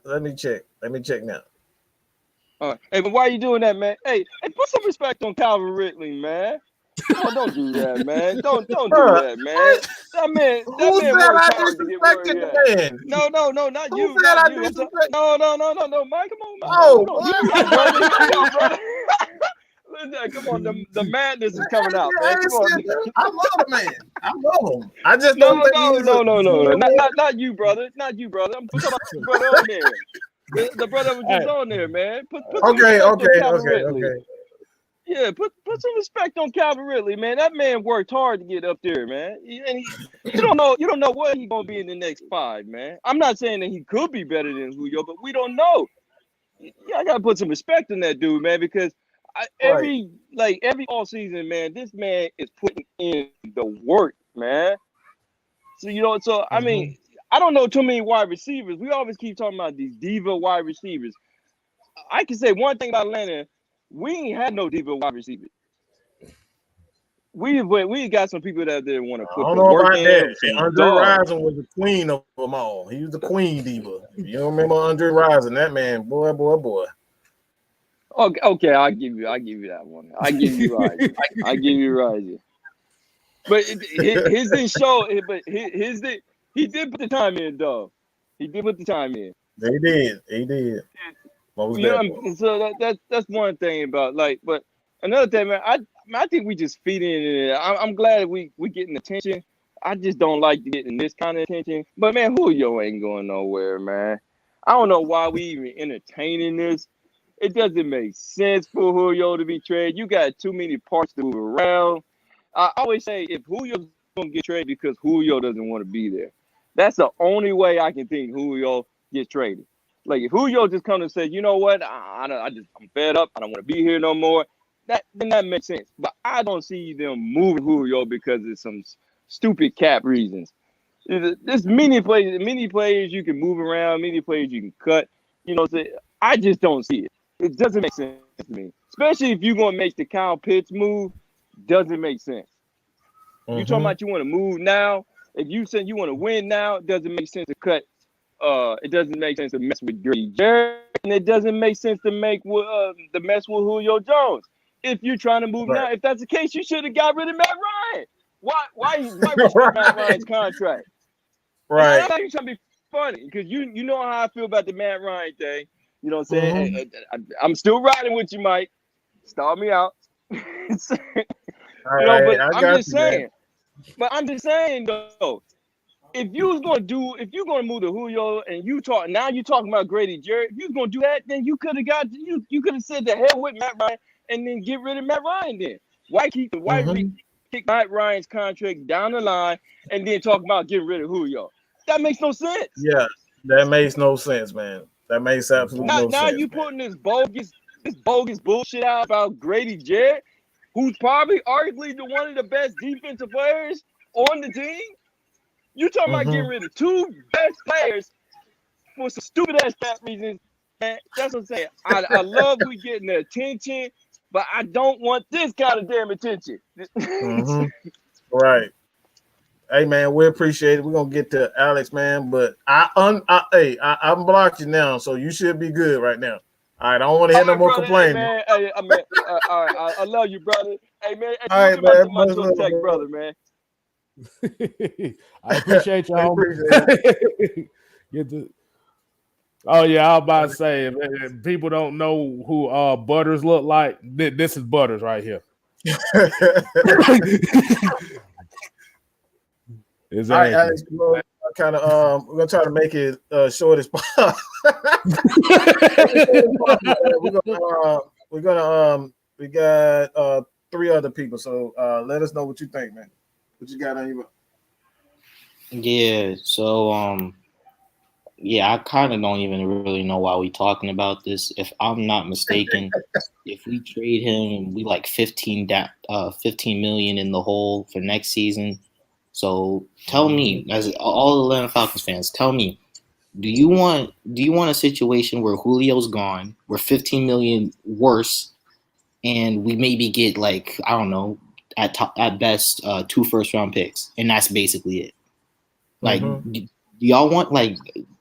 let me check. Let me check now.
All right. Hey, but why are you doing that, man? Hey, put some respect on Calvin Ridley, man. Oh, don't do that, man. Don't do that, man. That man worked hard to get where he at. No, not you.
Who said I
you.
disrespect?
No, Mike, come on, man.
Oh,
brother. Come on, the madness is coming out, man. Come on.
I love the man. I love him. I just don't think he's
not you, brother. Not you, brother. I'm talking about the brother on there. The brother was just on there, man. Okay. Yeah, put some respect on Calvin Ridley, man. That man worked hard to get up there, man. And you don't know what he's gonna be in the next 5, man. I'm not saying that he could be better than Julio, but we don't know. Yeah, I gotta put some respect on that dude, man, because every all season, man, this man is putting in the work man. So I mean, I don't know too many wide receivers. We always keep talking about these diva wide receivers. I can say one thing about Atlanta: we ain't had no diva wide receivers. We got some people that didn't want to put the work in.
Andre Rison was the queen of them all. He was the queen diva. You don't remember Andre Rison? That man, boy.
Okay, I'll give you that one. I give you right. I give you right. But his didn't show. But his did. He did put the time in, though. He did put the time in.
He did.
So that's one thing about but another thing, man. I think we just feed in. I'm glad we getting attention. I just don't like getting this kind of attention. But man, Julio ain't going nowhere, man. I don't know why we even entertaining this. It doesn't make sense for Julio to be traded. You got too many parts to move around. I always say if Julio's gonna get traded because Julio doesn't want to be there. That's the only way I can think Julio gets traded. Like if Julio just comes and says, you know what, I'm fed up. I don't want to be here no more. Then that makes sense. But I don't see them moving Julio because of some stupid cap reasons. There's many players you can move around, many players you can cut. I just don't see it. It doesn't make sense to me. Especially if you're going to make the Kyle Pitts move, doesn't make sense. You talking about you want to move now. If you said you want to win now, it doesn't make sense to cut. It doesn't make sense to mess with Grady Jarrett, and it doesn't make sense to make the mess with Julio Jones. If you're trying to move now, if that's the case, you should have got rid of Matt Ryan. Why restrict Matt Ryan's contract?
Right.
I'm not even trying to be funny because you know how I feel about the Matt Ryan thing. You know what I'm saying? Hey, I'm still riding with you, Mike. Start me out. But I'm just saying. But I'm just saying though, if you're gonna move to Julio and you're talking about Grady Jarrett, if you're gonna do that, then you could have said the hell with Matt Ryan and then get rid of Matt Ryan then. Why kick Matt Ryan's contract down the line and then talk about getting rid of Julio? That makes no sense.
Yeah, that makes no sense, man. That makes absolutely no sense.
Now you putting this bogus bullshit out about Grady Jarrett, who's probably arguably one of the best defensive players on the team. You talking about getting rid of two best players for some stupid ass cap reasons. Man, that's what I'm saying. I love we getting the attention, but I don't want this kind of damn attention.
Right. Hey man, we appreciate it. We're gonna get to Alex, man, but I'm blocked you now, so you should be good right now. All right, I don't want to hear no more complaining.
Hey, man, all right, I love you, brother. Hey man,
all right, man,
my tech brother, man.
I appreciate y'all. Oh yeah, I was about to say, if people don't know who Butters look like, this is Butters right here.
All right, Alex, we're gonna try to make it short as possible. We got 3 other people, so let us know what you think, man. What you got on your book?
Yeah, so I kind of don't even really know why we talking about this. If I'm not mistaken, if we trade him, we like 15 million in the hole for next season. So tell me, as all the Atlanta Falcons fans, tell me, do you want a situation where Julio's gone, we're 15 million worse, and we maybe get like, I don't know, at best 2 first-round picks, and that's basically it? Like, do y'all want, like,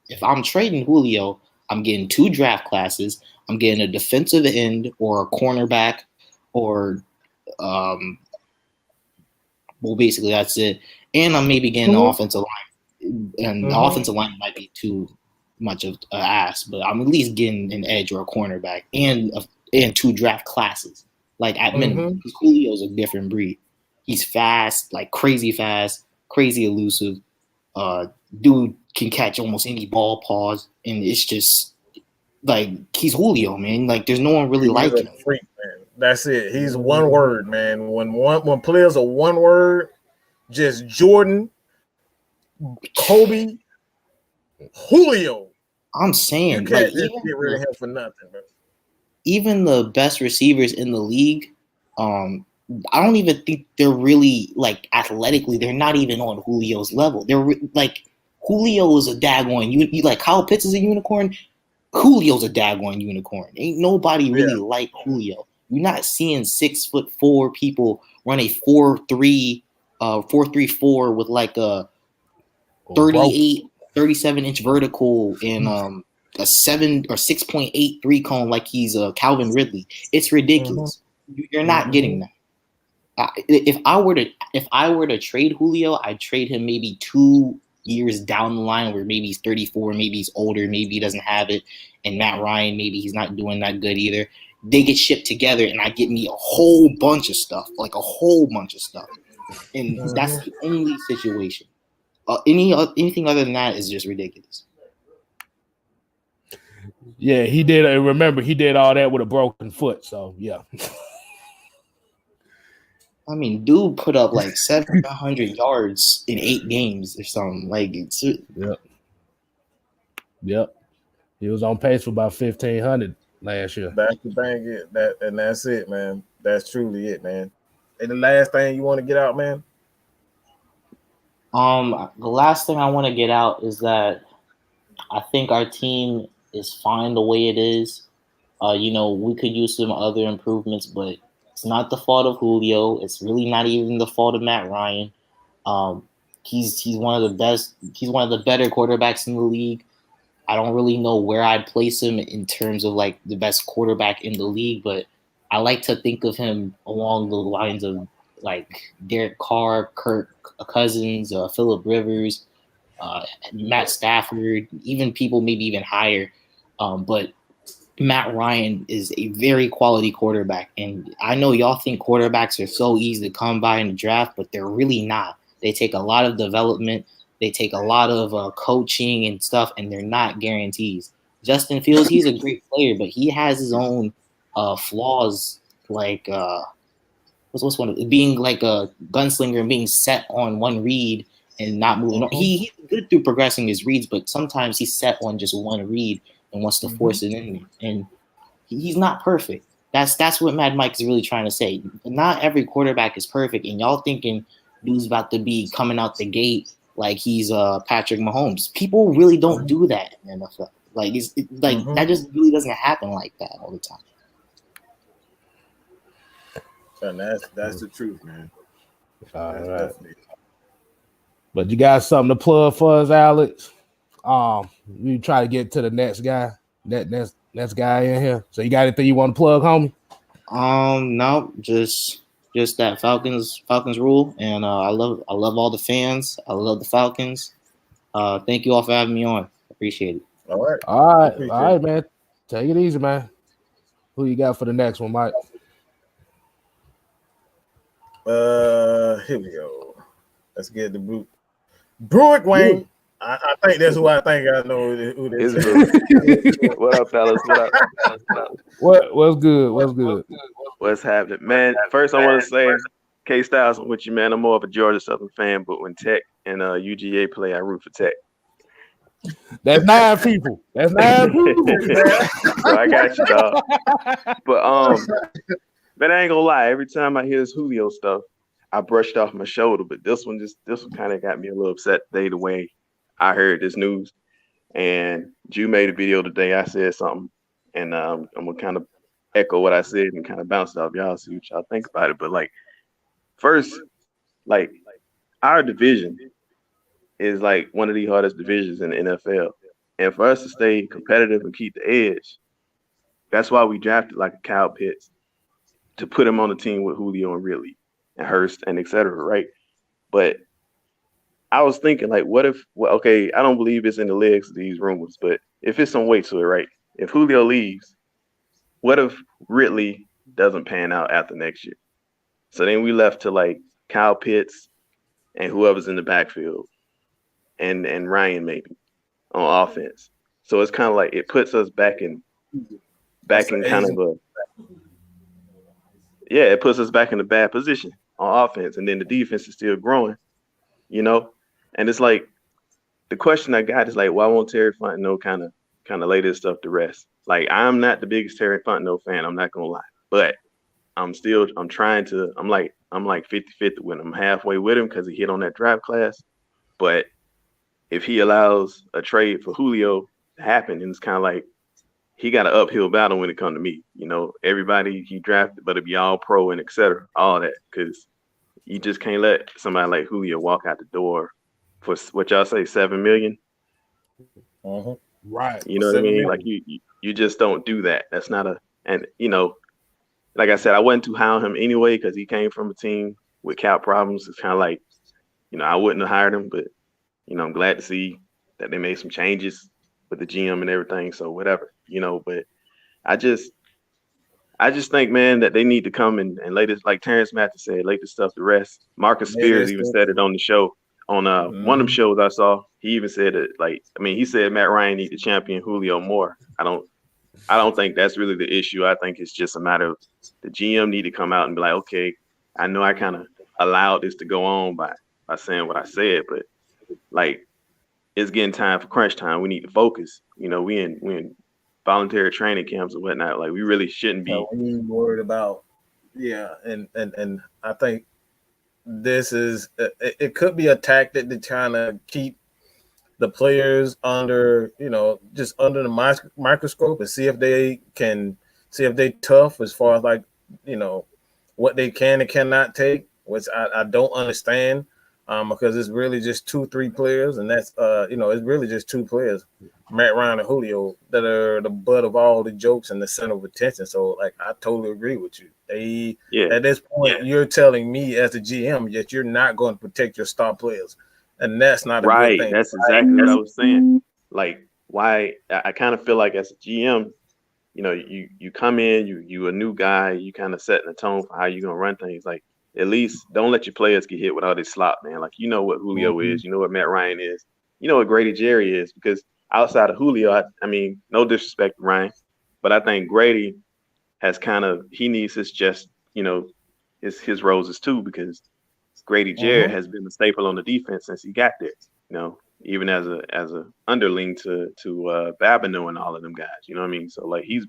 if I'm trading Julio, I'm getting 2 draft classes, I'm getting a defensive end or a cornerback, or well, basically that's it. And I'm maybe getting the offensive line. And the offensive line might be too much of an ass, but I'm at least getting an edge or a cornerback and 2 draft classes. Like at minimum, because Julio's a different breed. He's fast, like crazy fast, crazy elusive. Dude can catch almost any ball pause, and it's just like he's Julio, man. Like there's no one really like him.
Freak, man. That's it. He's one word, man. When players are one word, just Jordan, Kobe, Julio.
I'm saying,
you can't
like,
get rid of him for nothing, bro.
Even the best receivers in the league, I don't even think they're really like athletically. They're not even on Julio's level. They're like Julio is a daggone you like Kyle Pitts is a unicorn. Julio's a daggone unicorn. Ain't nobody really like Julio. You're not seeing 6'4" people run a 4.34 with like a 38, 37-inch vertical and a 7 or 6.8 3-cone like he's Calvin Ridley. It's ridiculous. You're not getting that. If I were to trade Julio, I'd trade him maybe 2 years down the line where maybe he's 34, maybe he's older, maybe he doesn't have it, and Matt Ryan, maybe he's not doing that good either. They get shipped together, and I get me a whole bunch of stuff, and that's the only situation. Anything other than that is just ridiculous.
Yeah, he did. Remember, he did all that with a broken foot. So yeah.
I mean, dude put up like 700 yards in 8 games or something. Like it's
Yep. He was on pace for about 1,500 last year.
That's the thing. And that's it, man. That's truly it, man. And the last thing you want to get out, man?
The last thing I want to get out is that I think our team is fine the way it is. We could use some other improvements, but it's not the fault of Julio. It's really not even the fault of Matt Ryan. He's one of the best. He's one of the better quarterbacks in the league. I don't really know where I'd place him in terms of like the best quarterback in the league, but I like to think of him along the lines of like Derek Carr, Kirk Cousins, Phillip Rivers, Matt Stafford, even people maybe even higher. But Matt Ryan is a very quality quarterback. And I know y'all think quarterbacks are so easy to come by in the draft, but they're really not. They take a lot of development. They take a lot of coaching and stuff, and they're not guarantees. Justin Fields, he's a great player, but he has his own flaws, like what's one of being like a gunslinger and being set on one read and not moving. He's good through progressing his reads, but sometimes he's set on just one read and wants to force it in there. And he's not perfect. That's what Mad Mike is really trying to say. Not every quarterback is perfect, and y'all thinking dude's about to be coming out the gate like he's Patrick Mahomes. People really don't do that in the NFL. Like that just really doesn't happen like that all the time.
And that's the truth, man.
All right. But you got something to plug for us, Alex? We try to get to the next guy. Next guy in here. So you got anything you want to plug, homie?
No, just that Falcons rule, and I love all the fans. I love the Falcons. Thank you all for having me on. Appreciate it.
All
right, man. Take it easy, man. Who you got for the next one, Mike?
Here we go. Let's get the Bruick Wayne. I think that's who I think I know who this is.
What up, fellas?
What's good?
What's happening, man? First, I want to say, K Styles, I'm with you, man. I'm more of a Georgia Southern fan, but when Tech and UGA play, I root for Tech.
That's 9 people. So
I got you, dog. But man, I ain't gonna lie. Every time I hear this Julio stuff, I brushed off my shoulder. But this one kind of got me a little upset today, the way I heard this news. And Jew made a video today. I said something, and I'm gonna kind of echo what I said and kind of bounce it off y'all, see what y'all think about it. But like, first, like our division is like one of the hardest divisions in the NFL. And for us to stay competitive and keep the edge, that's why we drafted like a Kyle Pitts to put him on the team with Julio and Ridley and Hurst and et cetera, right? But I was thinking, like, what if, okay, I don't believe it's in the legs of these rumors, but if it's some weight to it, right? If Julio leaves, what if Ridley doesn't pan out after next year? So then we left to like Kyle Pitts and whoever's in the backfield and Ryan maybe on offense. So it's kind of like it puts us back in kind of it puts us back in a bad position on offense, and then the defense is still growing, you know. And it's like the question I got is like, why won't Terry Fontenot kind of lay this stuff to rest? Like, I'm not the biggest Terry Fontenot fan, I'm not gonna lie, but I'm trying to. I'm like 50-50 when I'm halfway with him because he hit on that draft class. But if he allows a trade for Julio to happen, and it's kind of like he got an uphill battle when it comes to me. You know, everybody he drafted, but it'd be all pro and et cetera, all that, because you just can't let somebody like Julio walk out the door for what y'all say, $7 million.
Right.
You know what I mean? Like you just don't do that. That's not and you know, like I said, I wasn't too high on him anyway because he came from a team with cap problems. It's kind of like, you know, I wouldn't have hired him, but you know, I'm glad to see that they made some changes with the GM and everything. So whatever, you know, but I just think, man, that they need to come and lay this, like Terrence Mathis said, lay this stuff to rest. Marcus Spears even said it on the show. On one of them shows I saw, he even said it. Like, I mean, he said Matt Ryan need to champion Julio more. I don't think that's really the issue. I think it's just a matter of the GM need to come out and be like, okay, I know I kind of allowed this to go on by saying what I said, but like, it's getting time for crunch time. We need to focus. You know, we in voluntary training camps and whatnot. Like, we really shouldn't be
worried about. Yeah, and I think this is it could be a tactic to try to keep the players under, you know, just under the microscope and see if they tough as far as, like, you know, what they can and cannot take, which I don't understand, because it's really just 2-3 players, and that's you know, it's really just 2 players, Matt Ryan and Julio, that are the butt of all the jokes and the center of attention. So, like, I totally agree with you. At this point, you're telling me as a GM that you're not going to protect your star players, and that's not a good thing.
That's exactly what I was saying. Like, why I kind of feel like as a GM, you know, you come in, you a new guy, you kind of setting the tone for how you're gonna run things. Like, at least don't let your players get hit with all this slop, man. Like, you know what Julio is, you know what Matt Ryan is, you know what Grady Jerry is, because outside of Julio, I mean, no disrespect to Ryan, but I think Grady has he needs his just, you know, his roses too, because Grady Jarrett has been a staple on the defense since he got there, you know, even as a underling to Babineau and all of them guys, you know what I mean? So, like, he's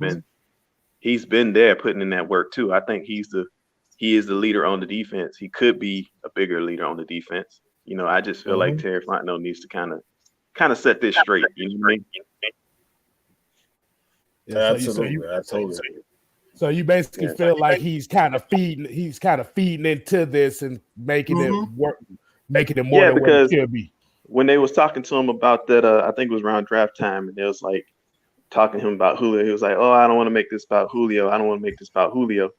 been there putting in that work too. I think he is the leader on the defense. He could be a bigger leader on the defense. You know, I just feel like Terry Fontenot needs to kind of set this straight. You know what I mean?
Yeah,
absolutely.
So you basically feel like he's kind of feeding into this and making it work, making it more than what it should be.
When they was talking to him about that, I think it was around draft time, and they was like talking to him about Julio. He was like, "Oh, I don't want to make this about Julio. I don't want to make this about Julio."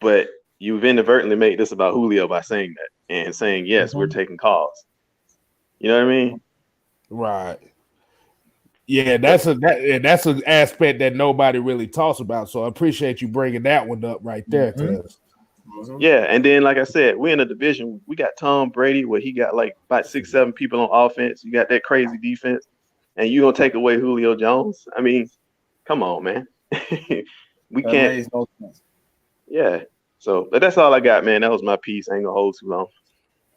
But you've inadvertently made this about Julio by saying that and saying, yes, we're taking calls. You know what I mean?
Right. Yeah, that's an aspect that nobody really talks about. So I appreciate you bringing that one up right there to us.
Yeah, and then, like I said, we're in a division. We got Tom Brady, where he got like about 6-7 people on offense. You got that crazy defense, and you gonna take away Julio Jones? I mean, come on, man. We can't. Yeah. So, but that's all I got, man. That was my piece. I ain't gonna hold too long.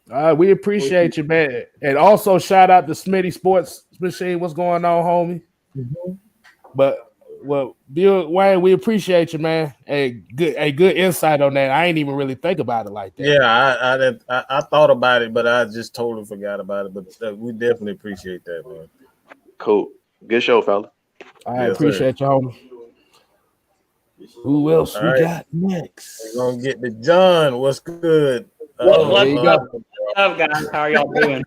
All right, we appreciate you, man. And also shout out to Smitty Sports Machine. What's going on, homie? But Bill Wayne, we appreciate you, man. Good insight on that. I ain't even really think about it like that.
Yeah, I thought about it, but I just totally forgot about it. But we definitely appreciate that, man.
Cool. Good show, fella.
I appreciate you, homie. Who else got next?
We're gonna get to John. What's good?
What's up, guys? How are y'all doing?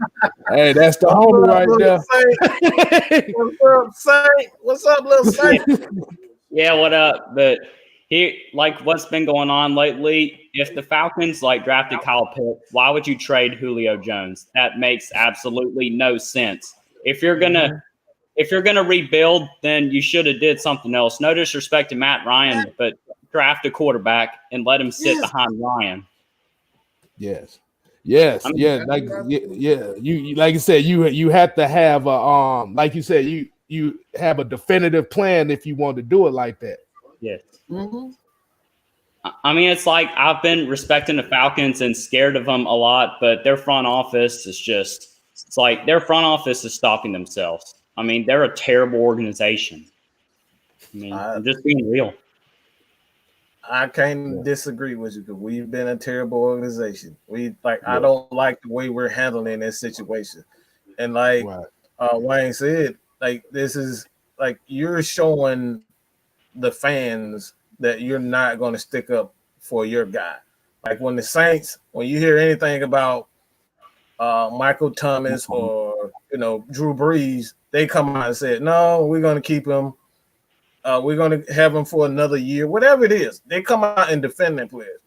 Hey, that's the homie right there.
What's up, Saint? What's up, little Saint?
Yeah, what up? But here, like, what's been going on lately? If the Falcons drafted Kyle Pitts, why would you trade Julio Jones? That makes absolutely no sense. If you're gonna rebuild, then you should have did something else. No disrespect to Matt Ryan, but draft a quarterback and let him sit behind Ryan.
Yes. You like you said, you have to have a like you said, you have a definitive plan if you want to do it like that.
Yes. I mean, it's like I've been respecting the Falcons and scared of them a lot, but their front office is their front office is stopping themselves. I mean, they're a terrible organization. I mean, I'm just being real.
I can't disagree with you because we've been a terrible organization. I don't like the way we're handling this situation. And like Wayne said, like this is like you're showing the fans that you're not going to stick up for your guy. Like when the Saints, when you hear anything about Michael Thomas or Drew Brees, they come out and say, "No, we're going to keep him. We're going to have him for another year." Whatever it is, they come out and defend their players.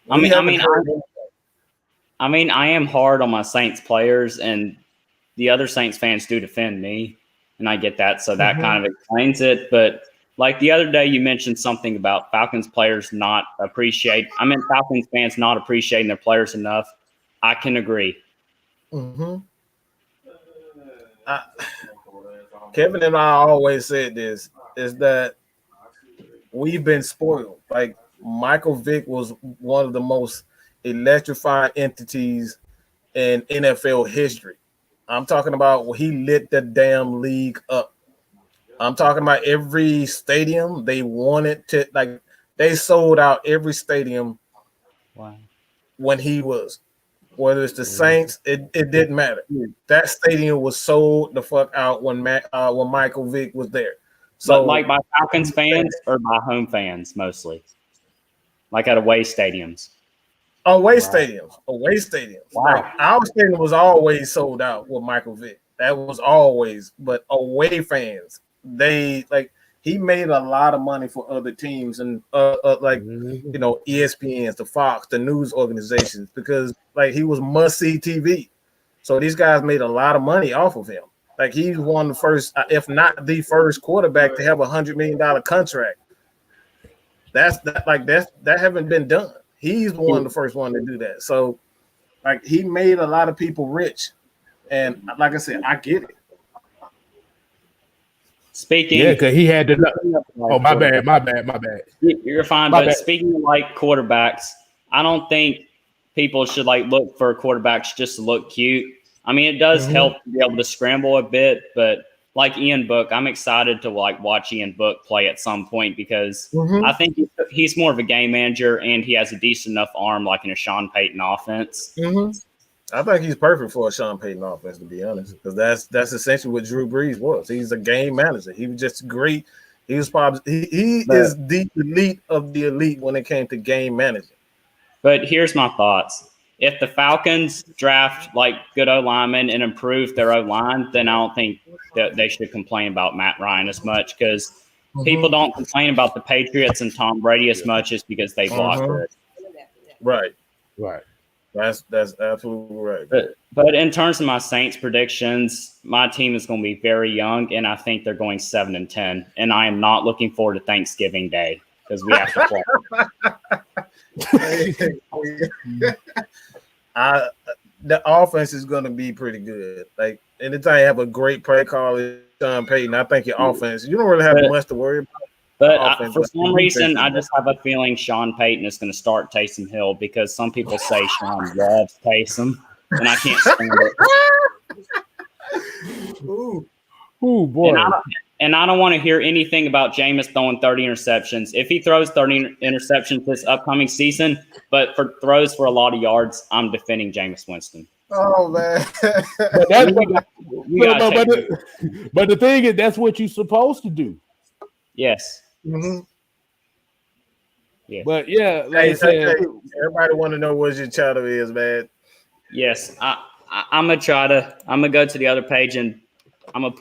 I am hard on my Saints players, and the other Saints fans do defend me, and I get that, so that kind of explains it. But like the other day, you mentioned something about Falcons players Falcons fans not appreciating their players enough. I can agree.
Kevin and I always said this, is that we've been spoiled. Like Michael Vick was one of the most electrifying entities in NFL history. I'm talking about he lit the damn league up. I'm talking about every stadium they wanted to, like they sold out every stadium when he was. Whether it's the Saints, it didn't matter. That stadium was sold the fuck out when Michael Vick was there. So,
but like by Falcons fans or by home fans mostly, like at away stadiums.
Away stadiums. Wow. Like our stadium was always sold out with Michael Vick. That was always. But away fans, he made a lot of money for other teams and ESPNs, the Fox, the news organizations, because like he was must-see TV. So these guys made a lot of money off of him. Like he's one of the first, if not the first quarterback to have $100 million contract. That haven't been done. He's one of the first one to do that. So like he made a lot of people rich. And like I said, I get it.
Speaking,
because he had to. Oh, my bad.
You're fine. But speaking of like quarterbacks, I don't think people should like look for quarterbacks just to look cute. I mean, it does help to be able to scramble a bit, but like Ian Book, I'm excited to like watch Ian Book play at some point because I think he's more of a game manager and he has a decent enough arm, like in a Sean Payton offense.
I think he's perfect for a Sean Payton offense, to be honest, because that's essentially what Drew Brees was. He's a game manager. He was just great. He was probably he is the elite of the elite when it came to game managing.
But here's my thoughts. If the Falcons draft like good O-linemen and improve their O-line, then I don't think that they should complain about Matt Ryan as much because people don't complain about the Patriots and Tom Brady as much as because they block it.
Right. That's absolutely right.
But in terms of my Saints predictions, my team is going to be very young, and I think they're going 7-10. And I am not looking forward to Thanksgiving Day because we have to play.
The offense is going to be pretty good. Like anytime you have a great play call, Sean Payton, I think your offense, you don't really have much to worry about.
But for some reason, I just have a feeling Sean Payton is going to start Taysom Hill because some people say Sean loves Taysom, and I can't stand it.
Ooh, boy.
And I don't want to hear anything about Jameis throwing 30 interceptions. If he throws 30 interceptions this upcoming season, but throws for a lot of yards, I'm defending Jameis Winston.
Oh, man.
But the thing is, that's what you're supposed to do.
Yes.
Yeah. But yeah, like I said,
everybody want to know what your channel is, man.
Yes, I'm gonna go to the other page and I'm gonna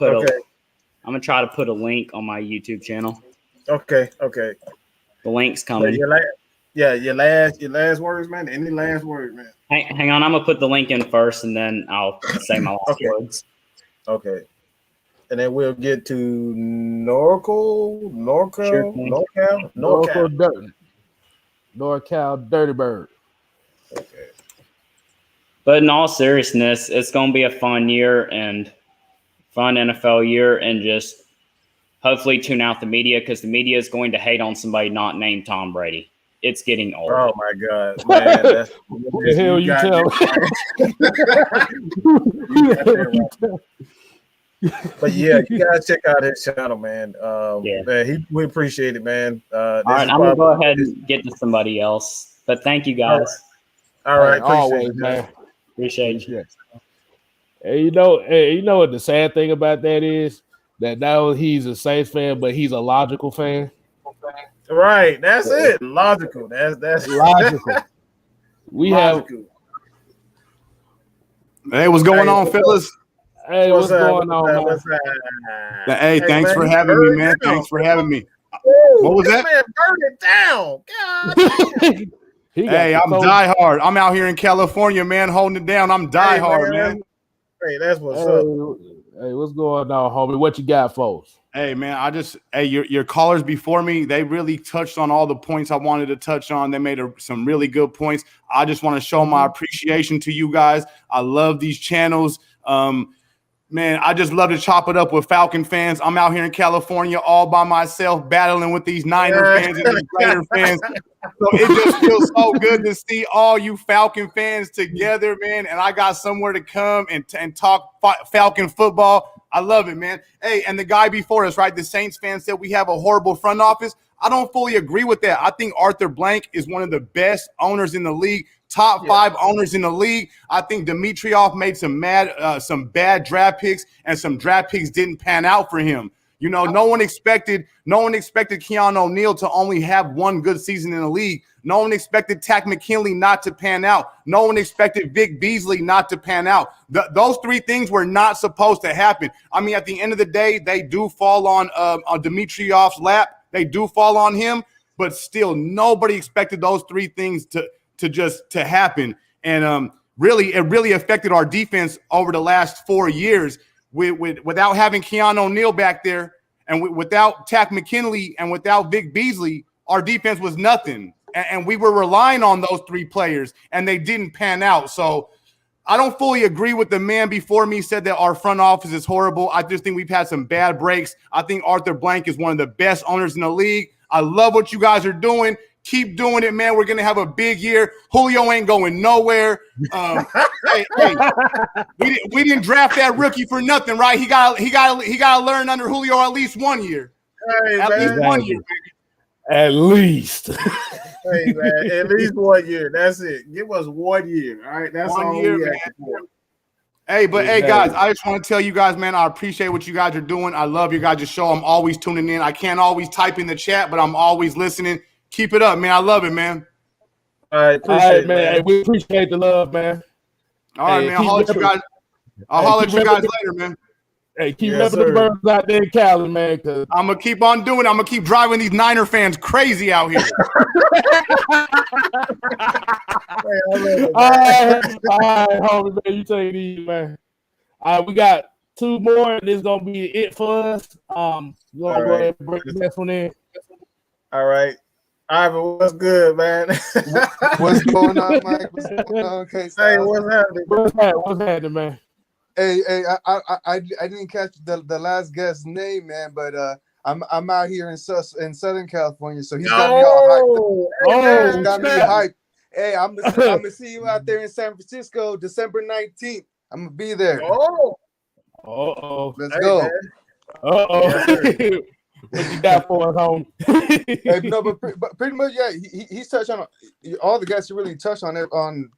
try to put a link on my YouTube channel.
Okay.
The link's coming.
Your last words, man. Any last words, man?
Hang on, I'm gonna put the link in first, and then I'll say my last words.
Okay. And then we'll get to NorCal
Dirty Bird.
Okay.
But in all seriousness, it's going to be a fun year and fun NFL year, and just hopefully tune out the media because the media is going to hate on somebody not named Tom Brady. It's getting old.
Oh my God, man! That's
the hell you tell.
But yeah, you guys check out his channel, man. Man, we appreciate it, man.
All right, I'm gonna go ahead and get to somebody else. But thank you guys.
All right,
always, man.
Appreciate you.
And you know what the sad thing about that is? That now he's a Saints fan, but he's a logical fan.
Right, that's it. Logical. That's
logical.
Hey, what's going on, fellas?
Hey, what's going on?
Hey, thanks for having me, man. Thanks for having me. What was that?
Man, burn it down. God.
Hey, I'm diehard. I'm out here in California, man, holding it down. I'm diehard, man.
Hey, that's what's up.
Hey, what's going on, homie? What you got, folks?
Hey, man, your callers before me, they really touched on all the points I wanted to touch on. They made some really good points. I just want to show my appreciation to you guys. I love these channels. Man, I just love to chop it up with Falcon fans. I'm out here in California all by myself battling with these Niner fans and these Raider fans. So it just feels so good to see all you Falcon fans together, man. And I got somewhere to come and talk Falcon football. I love it, man. Hey, and the guy before us, right, the Saints fan said we have a horrible front office. I don't fully agree with that. I think Arthur Blank is one of the best owners in the league. Top 5 owners in the league. I think Dimitroff made some bad draft picks, and some draft picks didn't pan out for him. You know, no one expected Keanu O'Neal to only have one good season in the league. No one expected Takk McKinley not to pan out. No one expected Vic Beasley not to pan out. Those 3 things were not supposed to happen. I mean, at the end of the day, they do fall on Dimitroff's lap. They do fall on him, but still, nobody expected those 3 things to happen. And it really affected our defense over the last 4 years without having Keanu O'Neal back there, and without Takk McKinley and without Vic Beasley, our defense was nothing. And we were relying on those 3 players, and they didn't pan out. So I don't fully agree with the man before me said that our front office is horrible. I just think we've had some bad breaks. I think Arthur Blank is one of the best owners in the league. I love what you guys are doing. Keep doing it, man. We're gonna have a big year. Julio ain't going nowhere. Hey, we didn't draft that rookie for nothing, right? He got to learn under Julio at least 1 year.
Hey,
at least 1 year.
At least.
Hey, man, at least 1 year. That's it. Give us 1 year. All right, that's
1
all
year,
we
man.
ask for.
Hey, but hey, guys, I just want to tell you guys, man, I appreciate what you guys are doing. I love your guys' show. I'm always tuning in. I can't always type in the chat, but I'm always listening. Keep it up, man. I love it, man.
All right, appreciate it, man.
Hey, we appreciate the love, man.
All right, man. I'll holler at you guys later, man.
Hey, keep repping the birds out there in Cali, man.
I'm going to keep on doing it. I'm going to keep driving these Niner fans crazy out here.
All right, homie, man. You take it easy, man. All right, we got 2 more, and this is going to be it for us. Go ahead and break the next one in.
All right. Ivan, what's good, man?
What's going on, Mike? What's going on? Okay,
hey, what's happening?
What's happening, man?
Hey, I didn't catch the last guest's name, man, but I'm out here in Southern California, so he's got me all hyped. He's got me hyped. Hey, I'm gonna see you out there in San Francisco, December 19th. I'm gonna be there. Let's go.
Man. What you got for us, home?
Hey, no, but pretty much, yeah. He's touched on all the guys. Who really touched on it on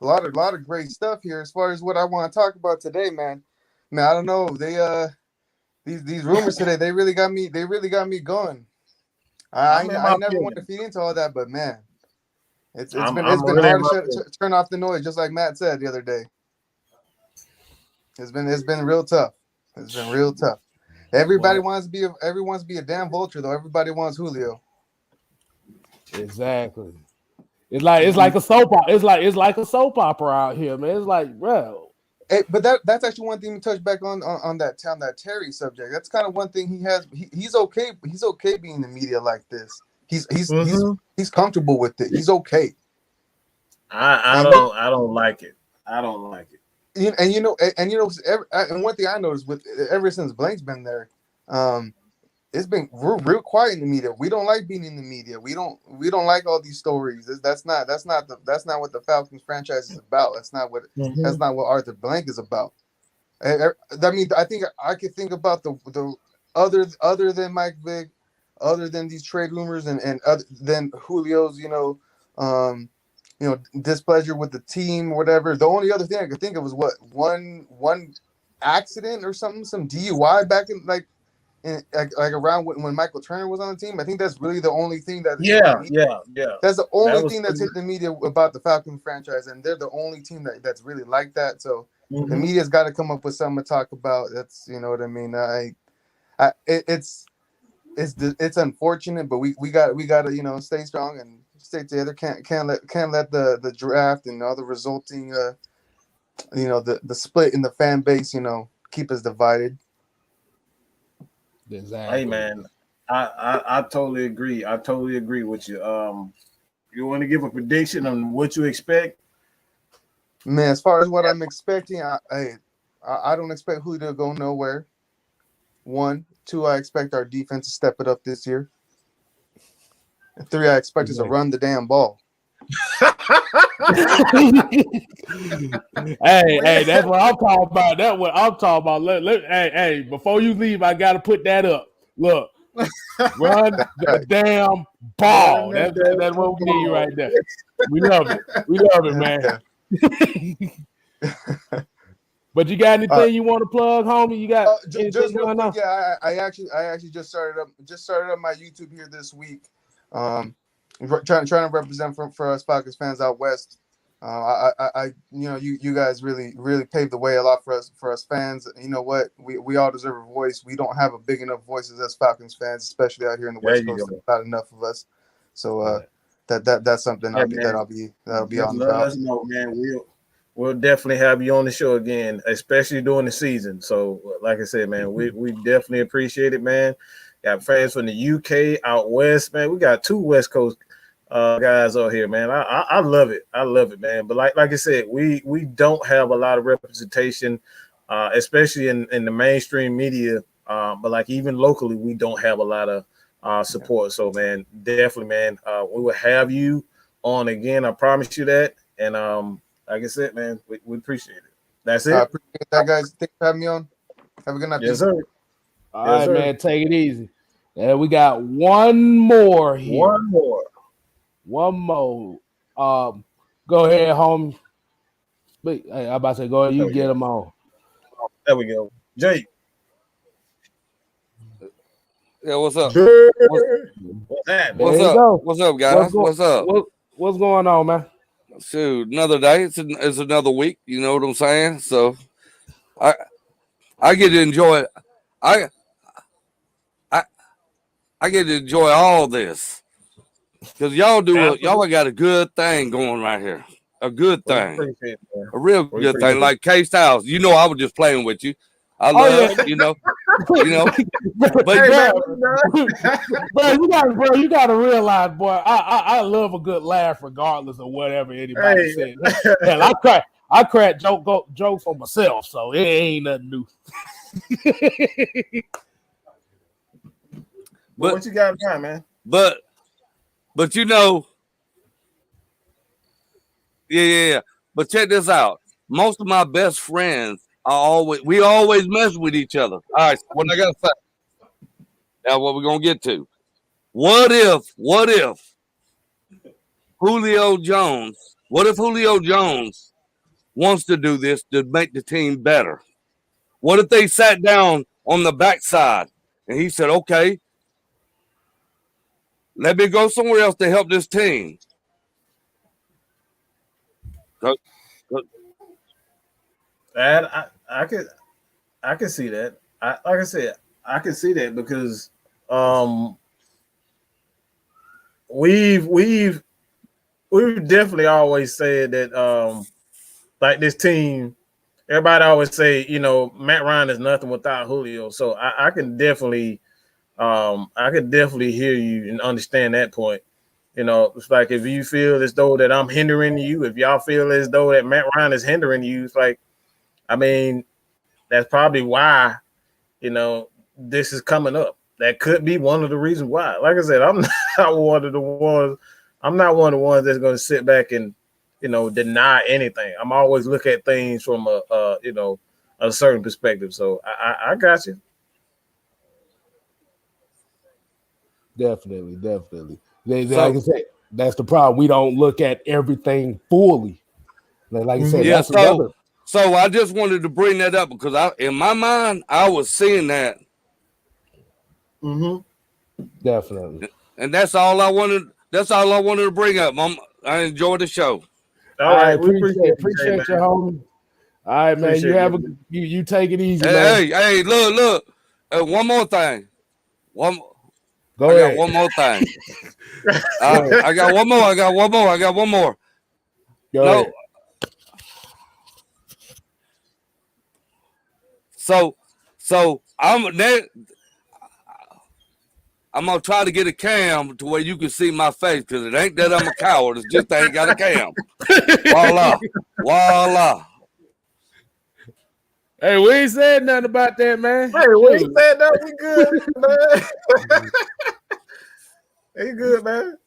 a lot of great stuff here. As far as what I want to talk about today, man. I don't know. They these rumors today. They really got me. They really got me going. I never want to feed into all that, but man, it's been hard to turn off the noise, just like Matt said the other day. It's been real tough. It's been real tough. Everybody wants to be a damn vulture, though. Everybody wants Julio.
Exactly. It's like a soap opera. It's like a soap opera out here, man. It's like, bro.
Hey, but that's actually one thing to touch back on that Terry subject. That's kind of one thing he has. He's okay. He's okay being in the media like this. He's comfortable with it. He's okay.
I don't like it. I don't like it.
And one thing I noticed with ever since Blank's been there, it's been real quiet in the media. We don't like being in the media. We don't like all these stories. That's not what the Falcons franchise is about. That's not what Arthur Blank is about. I think I could think about the other than Mike Vick, other than these trade rumors and other than Julio's, displeasure with the team or whatever. The only other thing I could think of was one accident or something, some DUI back in like around when Michael Turner was on the team. I think that's really the only thing that that's the only thing that's hit the media about the Falcons franchise, and they're the only team that's really like that. So the media's got to come up with something to talk about. That's what I mean. It's unfortunate, but we got to stay strong and stay together. Can't let the draft and all the resulting the split in the fan base keep us divided.
Exactly.
Hey man, I totally agree. I totally agree with you. You want to give a prediction on what you expect?
Man, as far as what I'm expecting, I don't expect Julio to go nowhere. 1, 2, I expect our defense to step it up this year. And 3, I expect us to run the damn ball.
Hey, that's what I'm talking about. That's what I'm talking about. Hey, before you leave, I gotta put that up. Look, run the damn ball. That's what we need right there. We love it, man. But you got anything you want to plug, homie? You got
just real quick, yeah. I actually just started up my YouTube here this week. Trying to represent for us Falcons fans out west. You guys really paved the way a lot for us fans. You know what? We all deserve a voice. We don't have a big enough voices as Falcons fans, especially out here in the West Coast. There's not enough of us. So that's something that'll be on
let us know, man. We'll definitely have you on the show again, especially during the season. So, like I said, man, we definitely appreciate it, man. Got fans from the UK out west, man. We got 2 West Coast guys out here, man. I love it. I love it, man. But like I said, we don't have a lot of representation, especially in the mainstream media. But like even locally, we don't have a lot of support. So, man, definitely, man, we will have you on again. I promise you that. And like I said, man, we appreciate it. That's it.
I appreciate that, guys. Thanks for having me on. Have a good night.
Yes, sir.
All right, man. Take it easy. And we got one more here. One more. Go ahead, homie. Hey, I'm about to say, go ahead. You get them on.
There we go. Jake.
Yeah, what's up?
What's
up, guys? What's up?
What's going on, man?
Shoot, another day. It's another week. You know what I'm saying? So, I get to enjoy. I get to enjoy all this because y'all got a good thing going right here. A good thing, a real good thing. Like K Styles, I was just playing with you. I love,
But bro, you gotta realize, boy, I love a good laugh regardless of whatever anybody says. Hell, I crack jokes on myself, so it ain't nothing new.
But what you got now, man?
But yeah. But check this out. Most of my best friends we always mess with each other. All right, so what I gotta say. Now what we're gonna get to. What if Julio Jones wants to do this to make the team better? What if they sat down on the backside and he said, okay, let me go somewhere else to help this team?
And I can see that. Like I said, I can see that because we've definitely always said that like this team, everybody always say, Matt Ryan is nothing without Julio. So I can definitely hear you and understand that point. It's like if you feel as though that I'm hindering you, if y'all feel as though that Matt Ryan is hindering you, it's like, I mean, that's probably why, this is coming up. That could be one of the reasons why. Like I said, I'm not one of the ones that's going to sit back and, deny anything. I'm always look at things from a a certain perspective. So I got you.
Definitely. Like I said, that's the problem. We don't look at everything fully. Like I said,
yeah.
that's another.
So I just wanted to bring that up because in my mind, I was seeing that.
Definitely.
And that's all I wanted. That's all I wanted to bring up. I enjoyed the show.
All right, we
appreciate
you,
your homie. All right, man.
Appreciate
you take it easy, man.
Hey, look. One more thing.
Go
I
ahead.
got one more thing. I got one more.
Go ahead.
So I'm gonna try to get a cam to where you can see my face because it ain't that I'm a coward. It's just I ain't got a cam. Voila.
Hey, we ain't said nothing about that, man.
Hey, we ain't said that. We good, man. Hey, good, man.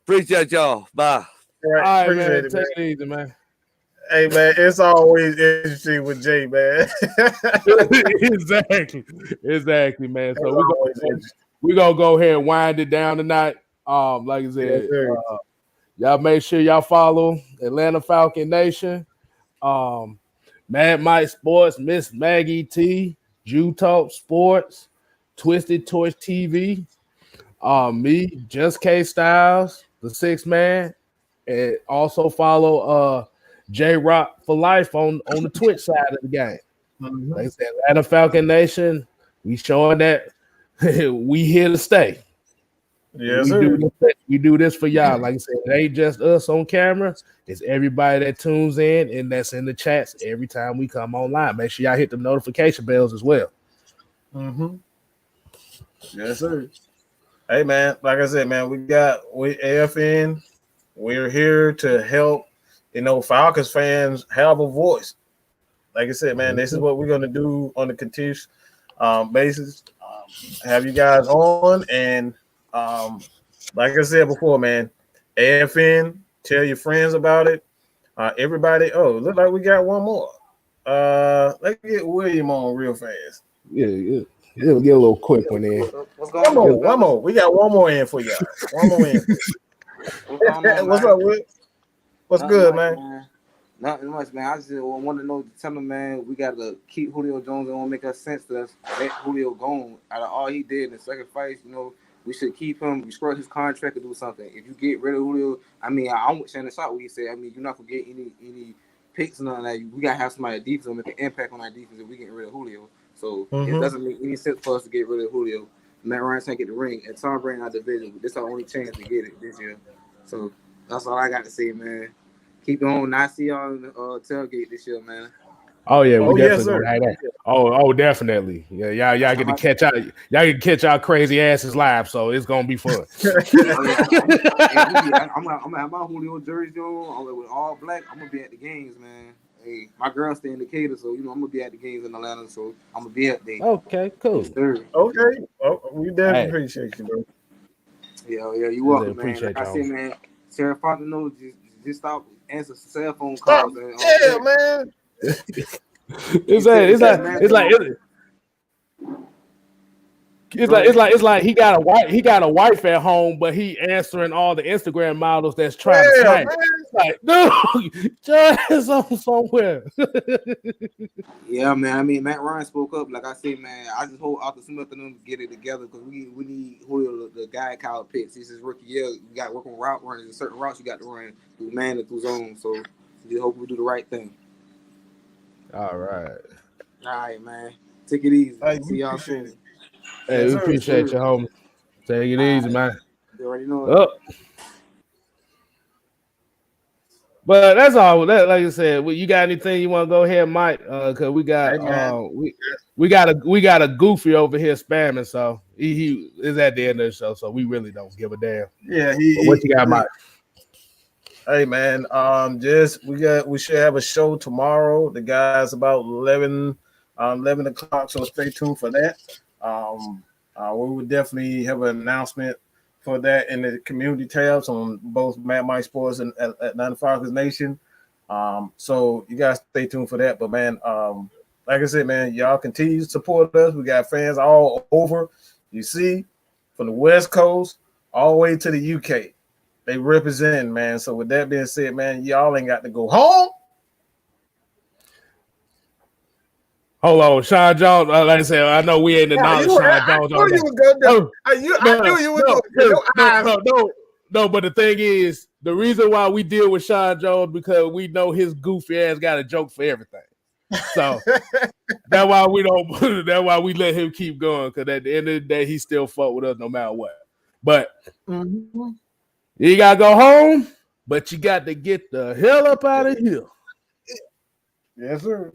Appreciate y'all. Bye.
All right, man.
Appreciate it,
Take it easy, man.
Hey, man, it's always interesting with Jay, man.
Exactly, man. So we're gonna go ahead and wind it down tonight. Like I said, y'all make sure y'all follow Atlanta Falcon Nation, Mad Mike Sports, Miss Maggie T, Jew Talk Sports, Twisted Torch TV, me, Just K Styles, the 6th Man, and also follow J Rock for Life on the Twitch side of the game. Like I said, Atlanta Falcon Nation, we showing that we here to stay.
Yes,
we do this for y'all. Like I said, it ain't just us on camera. It's everybody that tunes in and that's in the chats every time we come online. Make sure y'all hit the notification bells as well.
Yes, sir. Hey, man, like I said, man, we AFN. We're here to help, Falcons fans have a voice. Like I said, man, this is what we're going to do on a continuous basis. Have you guys on. And like I said before, man, AFN, tell your friends about it. Everybody, look like we got one more. Let's get William on real fast.
Yeah. It'll get a little quick one in.
One more. We got one more in for y'all. One more in. What's up, Will? What's
Nothing
good,
much,
man?
Nothing much, man. I just want to know, tell him, man, we got to keep Julio Jones. It won't make us sense to us. Let Julio go. Out of all he did in the sacrifice, we should keep him, restructure his contract, and do something. If you get rid of Julio, I'm with Shannon Sharp. We say, you're not gonna get any picks and nothing like that. We gotta have somebody at defense make an impact on our defense if we get rid of Julio. So it doesn't make any sense for us to get rid of Julio. Matt Ryan's can't get the ring, and Tom Brady in our division. This is our only chance to get it this year. So that's all I got to say, man. Keep going. I see y'all in the tailgate this year, man.
Oh yeah, we definitely
sir.
gonna have that. Oh, definitely. Yeah, y'all get to catch out. Y'all get to catch our crazy asses live, so it's gonna be fun.
I'm gonna have my Julio jersey on with all black. I'm gonna be at the games, man. Hey, my girl stay in Decatur, so I'm gonna be at the games in Atlanta, so I'm gonna be at there.
Okay, cool.
Okay, we definitely appreciate you, bro.
Yeah, you welcome, man. Like I said, man, Sarah Foster knows just stop answering cell phone calls.
Yeah, man.
It's like he got a wife at home, but he answering all the Instagram models that's trying to snipe. It's like, dude, just on somewhere.
Yeah, man. Matt Ryan spoke up. Like I said, man, I just hope Arthur Smith and them get it together because we need Julio, the guy Kyle Pitts. This is rookie year. You got to work on route runners. There's certain routes you got to run through man and through zone. So just hope we do the right thing.
All right,
man. Take it easy. See y'all soon.
Hey, we appreciate you, homie. Take it easy, man.
You already know it.
But that's all. Like I said, you got anything you want to go ahead, Mike? Because we got we got a goofy over here spamming, so he is at the end of the show, so we really don't give a damn.
Yeah,
what you got, Mike?
Hey man, we should have a show tomorrow. The guys about 11 o'clock, so stay tuned for that. We would definitely have an announcement for that in the community tabs on both Mad Mike Sports and Atlanta Falcons Nation. So you guys stay tuned for that. But man, like I said, man, y'all continue to support us. We got fans all over. You see, from the West Coast all the way to the UK. They represent, man. So with that being said, man, y'all ain't got to go home.
Hold on, Sean Jones. Like I said, I know we ain't acknowledged Sean Jones.
I knew you was gonna I knew you was gonna do.
No, but the thing is, the reason why we deal with Sean Jones because we know his goofy ass got a joke for everything. So that's why we don't. That's why we let him keep going. Because at the end of the day, he still fuck with us no matter what. But you gotta go home. But you got to get the hell up out of here.
Yes, sir.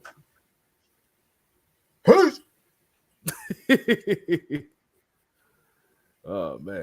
Oh man.